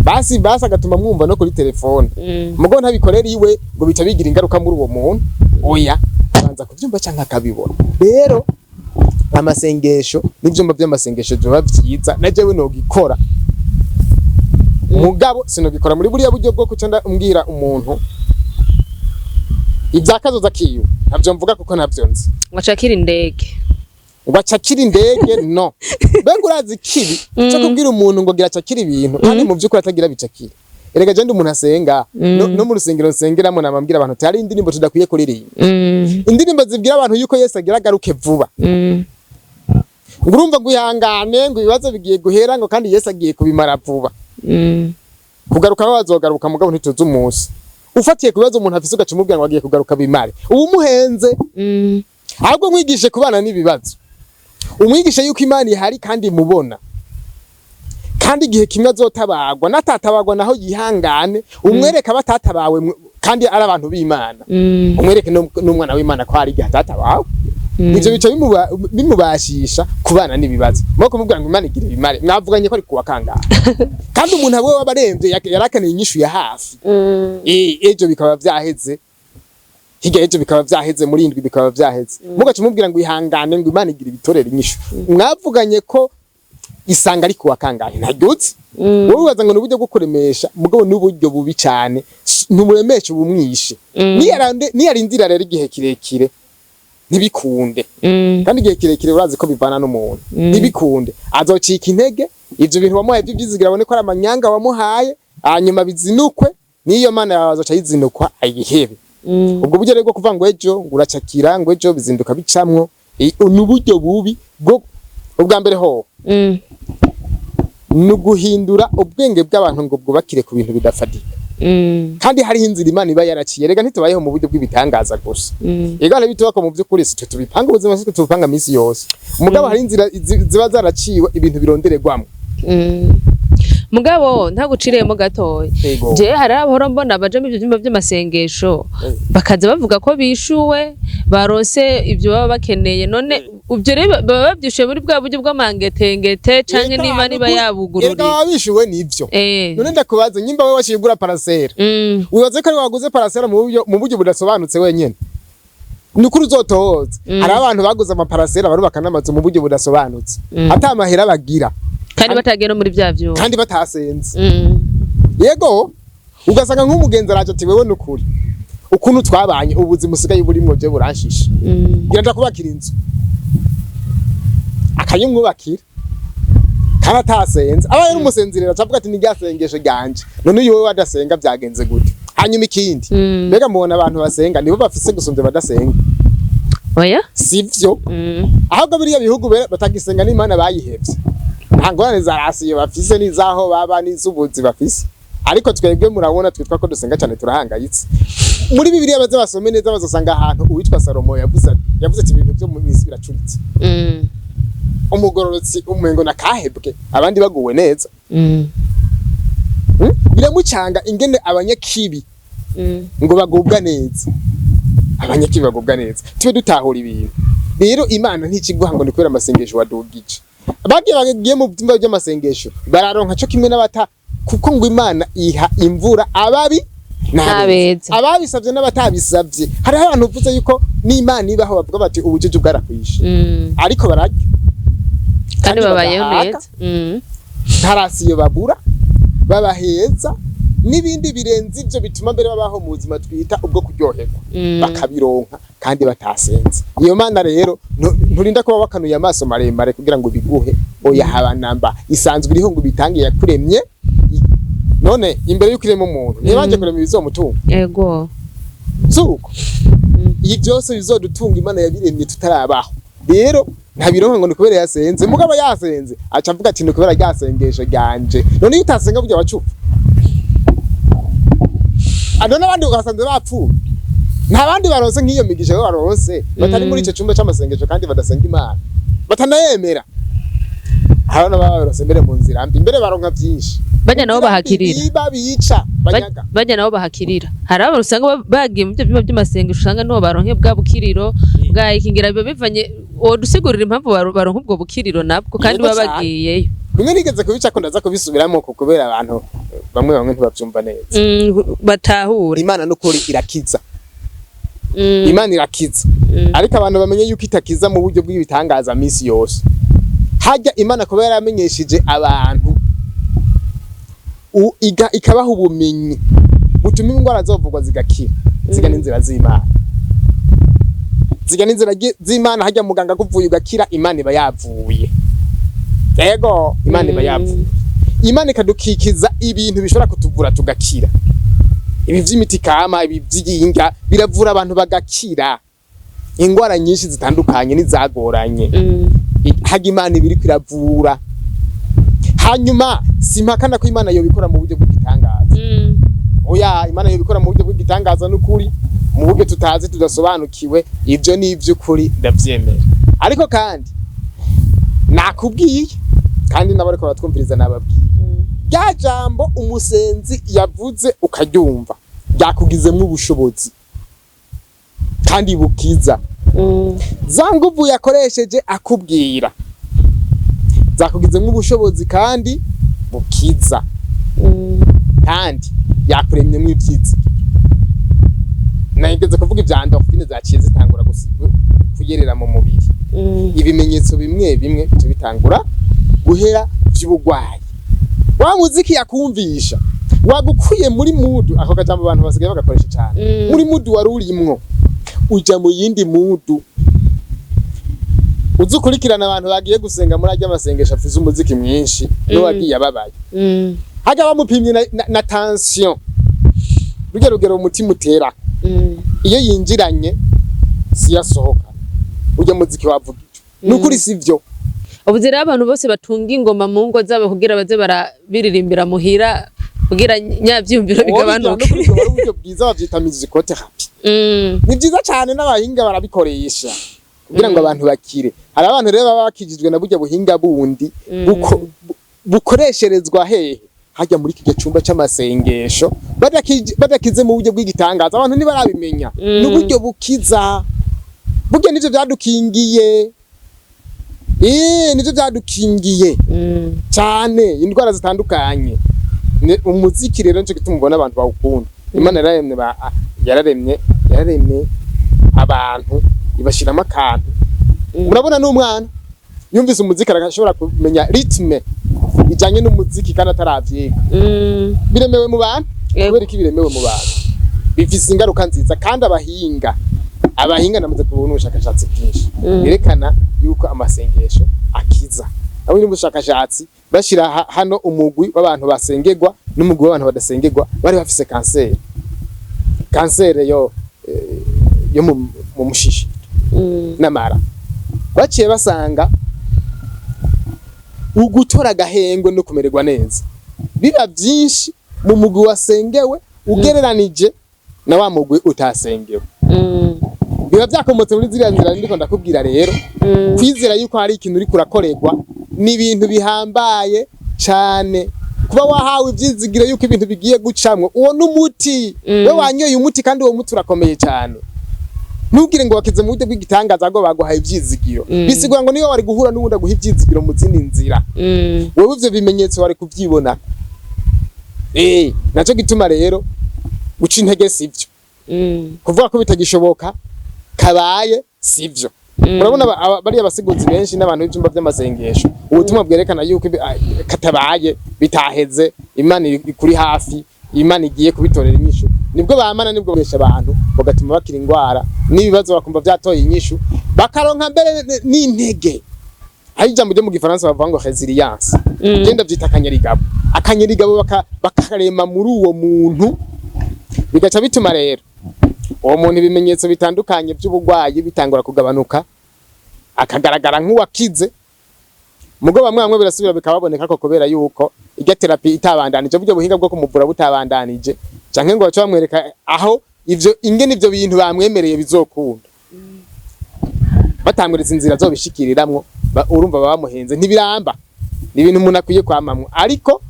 Basi agatuma mwumva no kuri telefone mugo ntabikorera iwe ngo bica bigira ingaruka muri uwo muntu. Oya, abanza kuvyumva canka akabibona. Rero amasengesho n'ivyumba by'amasengesho byo bavyiza na jewe no gikora mugabo sinogikora muri buriya buryo bwo kucanda umbwira umuntu ivyakazoza kiyo navyo mvuga kuko navyo nzi
wacakira indege
no benga urazi kibi cyo kubwira umuntu ngo gira cakira ibintu kandi mu vyukuri atagira bicakira. Erega je ndi umuntu asenga no mu rusengero nsengeramo namambwira abantu tari indirimbo tudakwiye kuririmba. Indirimbo zibwira abantu yuko Yesu agira garuke vuba. Ngurumva guyangane ngo ibibazo bigiye guhera ngo kandi Yesu agiye kubimara vuba. Kugaruka bazogaruka mugabo ntituzi umunsi. Ufatiye kubibazo umuntu afise ugacumubwira ngo agiye kugaruka bimare umuhenze. Ahubwo mwigishe kubana n'ibibazo, umwigisha yuko Imana ihari kandi mubona, kandi igihe kimwe azotabagwa natatabagwa naho yihangane, umwereka batatabawe kandi ari abantu b'Imana. Umwereke n'umwana w'Imana ko ari igihe atatabawe. Ivyo bica bimubashisha kubana n'ibibazo. Mo kumubwira ngo Imana igira ibimare mwavuganye ko ari kuwa kangahe kandi umuntu awe wabaremvye yarakeneye inyishu ya hafi. Ejo bikaba vyaheze, higa ejo bikaba vyaheze, muri indwi bikaba vyaheze. Mugaca mubwira ngo ihangane ngo Imana igira ibitorera inyishu. Mwavuganye ko isanga ari kuwa kangahe ntaduze. Wowe waza ngo n'uburyo bwo kuremesha mugabo n'uburyo bubi cyane ntumuremeshe ubumwishe. Niyarindira rero igihe kirekire ntibikunde kandi igihe kirekire urazi ko bivana n'umuntu ntibikunde azocika intege. Ivyo bintu wamuhaye by'ivyizigira abone ko ari amanyanga wamuhaye hanyuma bizinukwe niyo Mana yazoca yizinukwa ayihebe. Ubwo buryo rero kuvuga ngo ejo nguracakira ngo ejo bizinduka bicamwo n'uburyo bubi bwo ubwa mbere ho nuguhindura ubwenge bw'abantu ngo bwubakire ku bintu bidafatika. Kandi hari inzira Imana iba yaraciye. Rega ntitubayeho mu buryo bw'ibitangaza gusa. Ega n'ibitubako mu by'ukuri twe tubipanga ubuzima twe tubipanga misi yose. Mugabo hari inzira ziba zaraciwe ibintu birondererwamo.
Mugabo ntaguciriyemo gatoya. Je hari abahora mbona abaje mu byumba by'amasengesho bakaza bavuga ko bishuwe baronse ibyo baba bakeneye. None ubyo rero baba babyishuye muri bwa buryo bw'amangetengete canke niba niba yabugururiye.
Ega babishuwe nivyo. None ndakubaza nyimba wewe washigura parasera. Wibaze ko ari waguze parasera mu buryo budasobanutse wenyene. Nukuri uzotohoza. Hari abantu baguze amaparasera barubaka n'amazu mu buryo budasobanutse. Ata amahera bagira.
Kandi batagera muri bya byo.
Kandi batasenze. Yego ugasanga nk'umugenzi araje ati wewe nukuri ukuntu twabanye ubuzima usigaye burimo byo buranshisha. Gira ndakubakira inzu. Akayimwubakira. Kandi atasenze. Aba yari umusenzerera acavuga ati nigyasengesho ryanje. None uyu wewe wadasenga byagenze gute? Hanyuma ikindi. Mbega mubona abantu basenga nibo bafise gusumvya badasenga.
Oya?
Sivyo. Ahubwo biriya bihugu batagisenga n'Imana bayihevye. Ntangorane zarasiyo bafise nizaho baba n'izubuzi bafise. Ariko twebwe murabona twitwa ko dusenga cyane turahangayitse. Muri Bibiliya baze basome neza bazosanga ahantu uwitwa Salomo yavuze ati ibintu byo mu misi biracuritse. Umugororotsi umengo nakahebwe abandi baguwe neza. Biramucanga ingene abanyakibi ngo bagubwa neza. Abanyakibi bagubwa neza. Twe dutahura ibintu. Rero Imana ntikiguha ngo nikwera amasengesho wadugije. Bagiye mu byumba by'amasengesho bararonka cyo kimwe n'abata kuko ngo Imana iha imvura ababi n'abeza. Ababisavye n'abatabisavye. Hari abantu uvuze yuko n'Imana ibaho bavuga bati ubujiji bwarakwishe. Ariko barajya
kandi babayeho neza.
Ntarasiyo babura babaheza n'ibindi birenze ibyo bituma mbere babaho mu buzima twita ubwo kuryoherwa bakabironka kandi batasenze. Iyo Mana rero nturinda kuba wakanuye amaso maremare kugira ngo biguhe. Oya habanamba isanzwe iriho ngo bitangiye yakuremye. None imbere y'uko irema umuntu ntibanje kurema ibizomutunga.
Yego
suko ibi byose bizodutunga Imana yabiremye tutarabaho rero ntabironka ngo nikubera yasenze mugabo yasenze aca avuga ati nikubera ryasengesho ryanje none utasenga burya wacupa adona abandi ugasanze bapfuye nta bandi baronse nk'iyo migisha yo baronse batari muri ico cyumba c'amasengesho kandi badasenga Imana batanayemera abana baba baronse mbere mu nzira mbi mbere baronka byinshi
bajya nabo bahakirira
bica banyaga
bajya nabo bahakirira hari abantu usanga bagiye mu byo byumba by'amasengesho usanga no baronke bwa bukiriro bwa ikingira biba bivanye dusigurira impamvu baronka ubwo bukiriro nabwo kandi baba bagiyeyo
bimwe nigeze kubica ko ndaza kubisubiramo kubera abantu bamwe ntibavyumva neza
batahura
Imana n'ukuri irakiza Imana irakiza ariko abantu bamenye yuko itakiza mu buryo bw'ibitangaza misi yose hajya Imana kubera yamenyesheje abantu ikabaha ubumenyi butuma indwara zovugwa zigakira zigana inzira z'Imana zigana inzira z'Imana hajya muganga kuvuye ugakira Imana iba yavuye yego Imana iba yavuye Imana ikadukikiza ibintu bishobora kutuvura tugakira ibi vy'imiti kama ibi vy'inga biravura abantu bagakira ingwara nyinshi zitandukanye nizagoranye hajya Imana ibiri kwiravura hanyuma simpakana ko Imana yobikora mu buryo bw'igitangaza oya Imana yobikora mu buryo bw'igitangaza n'ukuri mu buryo tutazi tudasobanukiwe ivyo ni ivy'ukuri ndavyemera ariko kandi nakubwiye kandi nabariko batwumviriza nababwiye rya jambo umusenzi yavuze ukaryumva byakugizemo ubushobozi kandi bukiza za nguvu yakoresheje akubwira zakugizemo ubushobozi kandi bukiza kandi yakuremyemo ibyiza nageze kuvuga ivyanda ofine zaciye zitangura kuyerera mu mubiri ibimenyetso bimwe bimwe byo bitangura guhera vy'ubugwayi wa muziki yakumvisha wagukuye muri mudu ako kajambo abantu basigaye bagakoresha cyane muri mudu wari urimwo uja mu yindi mudu uzukurikirana abantu bagiye gusenga muri ajya amasengesho afize umuziki mwinshi no wagiye ababaye haja bamupimye na tension rugero umutima utera iyo yinjiranye siyasohoka ujya muziki wavuga nukuri sivyo
ubuzira abantu bose batunga ingoma mu ngo zabo kugira baze barabiririmbira muhira kugira nyavyumviro bigabanuke
uburyo bwiza bavyita musical therapy ni byiza cyane n'abahinga barabikoresha kugira ngo abantu bakire hari abantu rero baba bakijijwe na burya buhinga bundi bukoresherezwa hehe hajya muri kige cyumba c'amasengesho badakize mu buryo bw'igitangaza abantu ntibarabimenya n'uburyo bukiza burya nivyo byadukingiye nivyo byadukingiye cyane indwara zitandukanye umuziki rero nco gituma ubona abantu bawukunda Imana yararemye abantu ibashiramo akantu murabona n'umwana yumvise umuziki arashobora kumenya ritme ijanye n'umuziki kandi ataravyiga biremewe mu bantu kubera iki biremewe mu bantu bifise ingaruka nziza kandi abahinga namaze kubona ubushakashatsi bwinshi yerekana yuko amasengesho akiza abo ni ubushakashatsi bashira hano umugwi w'abantu basengerwa n'umugwi w'abantu badasengerwa bari bafise kansere yo mu mushishi n'amara baciye basanga ugutora gahengwe no kumererwa neza biba byinshi mu mugwi wasengewe ugereranije na wa mugwi utasengewe biba byakomotse muri ziriya nzira ndiko ndakubwira rero kwizera yuko hari ikintu uri kurakorerwa ni ibintu bihambaye cyane kuba wahawe ibyizigiro yuko ibintu bigiye gucamwe uwo n'umuti we wanyoye umuti kandi uwo muti urakomeye cyane ntugire ngo wakize mu buryo bw'igitangaza ngo baguhaye ibyizigiro bisigura ngo niyo wari guhura n'ubundi guha ibyizigiro mu zindi nzira wowe ivyo bimenyetso wari kuvyibona naco gituma rero guca intege sivyo kuvuga ko bitagishoboka kabaye sivyo urabona bari abasiguzi benshi n'abantu b'ibyumba by'amasengesho ubutumwa bwerekana yuko katabaye bitaheze Imana ikuri hafi Imana igiye kubitorera inyishu nibwo bamana nibwo besha abantu bagatuma bakira ingwara n'ibibazo bakumva byatoye inyishu bakaronka mbere n'intege hari ijambo ryo mu gifaransa bavuga ngo resilience genda byita akanyarigabo bakarema muri uwo muntu bigaca bituma rero uwo muntu ibimenyetso bitandukanye by'ubugwayi bitangura kugabanuka akagaragara nk'uwakize mugo bamwe birasubira bikababoneka ko kubera yuko irya therapy itabandanije buryo buhinga bwo kumuvura butabandanije canke ngo baca bamwereka aho ivyo ingene ivyo bintu bamwemereye bizokunda batamweretse inzira zobishikiriramwo urumva bamuhenze ntibiramba ni ibintu umuntu akwiye kwamamwa ariko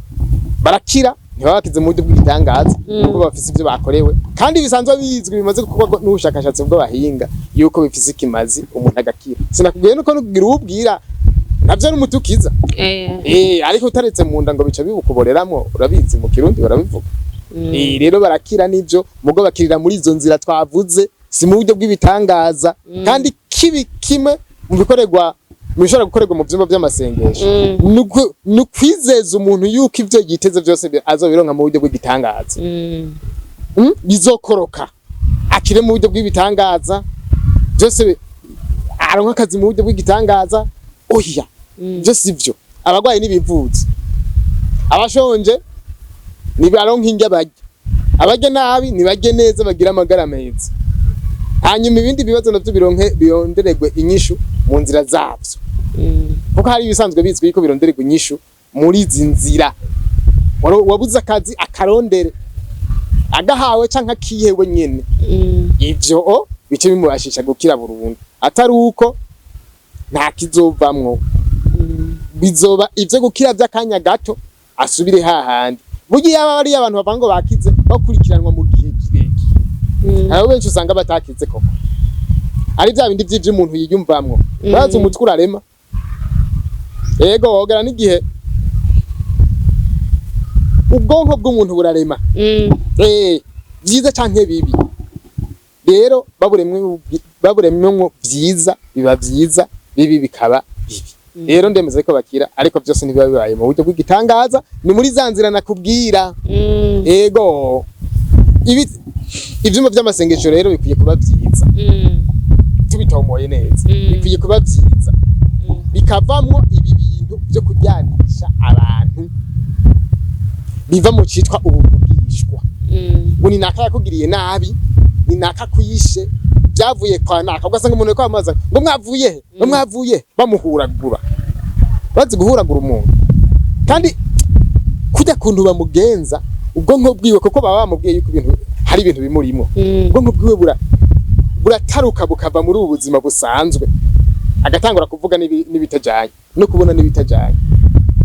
barakira ntibabakize mu buryo bw'igitangaza kuko bafise ivyo bakorewe kandi bisanzwe bizwi bimaze gukorwa n'ubushakashatsi bw'abahinga yuko bifise ikimazi umuntu agakira sinakubwiye nuko nugira ubwira navyo n'umutukiza ariko utaretse mu nda ngo bica bibukuboreramwo urabizi mu kirundi barabivuga rero barakira nivyo mugo bakirira muri izo nzira twavuze si mu buryo bw'ibitangaza kandi kibi kimwe mu bikorerwa bishobora gukorerwa mu vyumba vy'amasengesho nukwizeza umuntu yuko ivyo yiteze vyose azobironka mu buryo bw'igitangaza bizokoroka akire mu buryo bw'ibitangaza byose aronka akazi mu buryo bw'igitangaza oya byose ivyo abagwayi nibivuze abashonje nibaronka indya barya abarya nabi nibajye neza bagira amagara meza hanyuma ibindi bibazo navyo birondererwe inyishu mu nzira zavyo kuko hari ibisanzwe bizwi ko birondererwa inyishu muri izi nzira wabuze akazi akarondere agahawe canke akihewe nyene ivyo bice bimubashisha gukira burundu atari uko nta kizovamwo bizoba ivyo gukira vy'akanya gato asubire hahandi bugiye abari abantu bavango bakize bakurikiranwa mu gihe kirekire abo benshi usanga batakize koko ari bya bindi vy'ivyo umuntu yiyumvamwo bazi umutwe urarema ego wogera n'igihe ubwonko bw'umuntu burarema vyiza canke bibi rero baburemwe vyiza biba vyiza bibi bikaba bibi rero ndemeze ko bakira ariko byose ntibiba bibaye mu buryo bw'igitangaza ni muri za nzira nakubwira ego ivyumba vy'amasengesho rero bikwiye kuba vyiza tubitomoye neza bikwiye kuba vyiza bikavamwo ibi bintu byo kujyanisha abantu biva mu citwa ubuvugishwa ngo ni naka yakugiriye nabi ni naka kuyishe byavuye kwa naka ugasanga umuntu ko amaza ngo mwavuye bamuhuragura bazi guhuragura umuntu kandi kujya kuntu bamugenza ubwonko bwiwe kuko baba bamubwiye yuko ibintu hari ibintu bimurimo ubwonko bwiwe burataruka bukava muri ubu buzima busanzwe agatangura kuvuga n'ibitajanye no kubona n'ibitajanye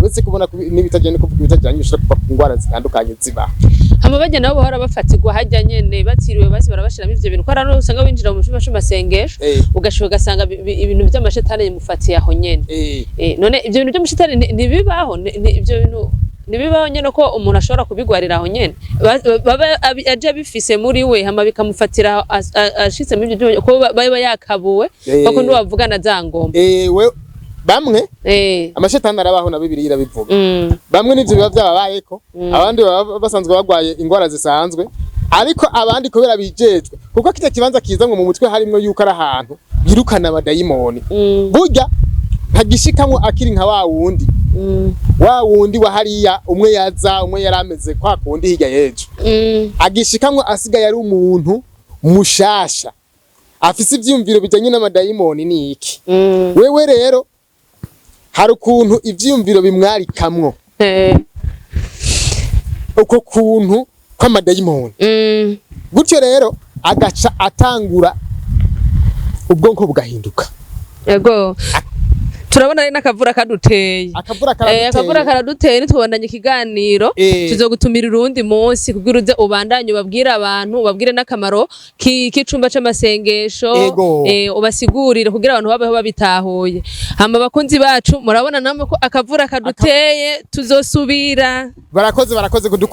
wese kubona n'ibitajanye no kuvuga ibitajanye bishobora kuva ku ngwara zitandukanye ziba
amabajya nabo bahora bafatirwa hajya nyene batiriwe basi barabashiramo ivyo bintu ko usanga winjira mu cyumba cy'amasengesho ugashoka ugasanga ibintu by'amashetani mufatiye aho nyene none ivyo bintu by'amashetani ntibibaho ivyo bintu nibibaho nyene ko umuntu ashobora kubigwarira aho nyene baba aje bifise muri we hama bikamufatira ashitse mu byo ko baba yakabuwe bako ntibavugana za ngomba
we bamwe amashetani arabaho na Bibiliya irabivuga bamwe nivyo biba byababayeko abandi basanzwe bagwaye ingwara zisanzwe ariko abandi kubera bijejwe kuko kite kibanza kizamwe mu mutwe harimo yuko ari ahantu birukana abadayimoni burya ntagishikamwe akiri nka wa wundi wa hariya umwe yaza umwe yarameze kwa kundi hirya yejo agishikamwe asigaye ari umuntu mushasha afise ivyumviro bijanye n'amadayimoni niki wewe rero hari ukuntu ivyumviro bimwarikamwo uko kuntu kw'amadayimoni gutyo rero agaca atangura ubwonko bugahinduka
yego turabona ari nakavura kaduteye akavura karaduteye nitubandanye ikiganiro tuzogutumira urundi munsi kugira uze ubandanye ubabwira abantu ubabwire nakamaro k'icumba c'amasengesho ubasigurire kugira abantu babeho babitahuye hama bakunzi bacu murabona namwe ko akavura kaduteye tuzosubira
barakoze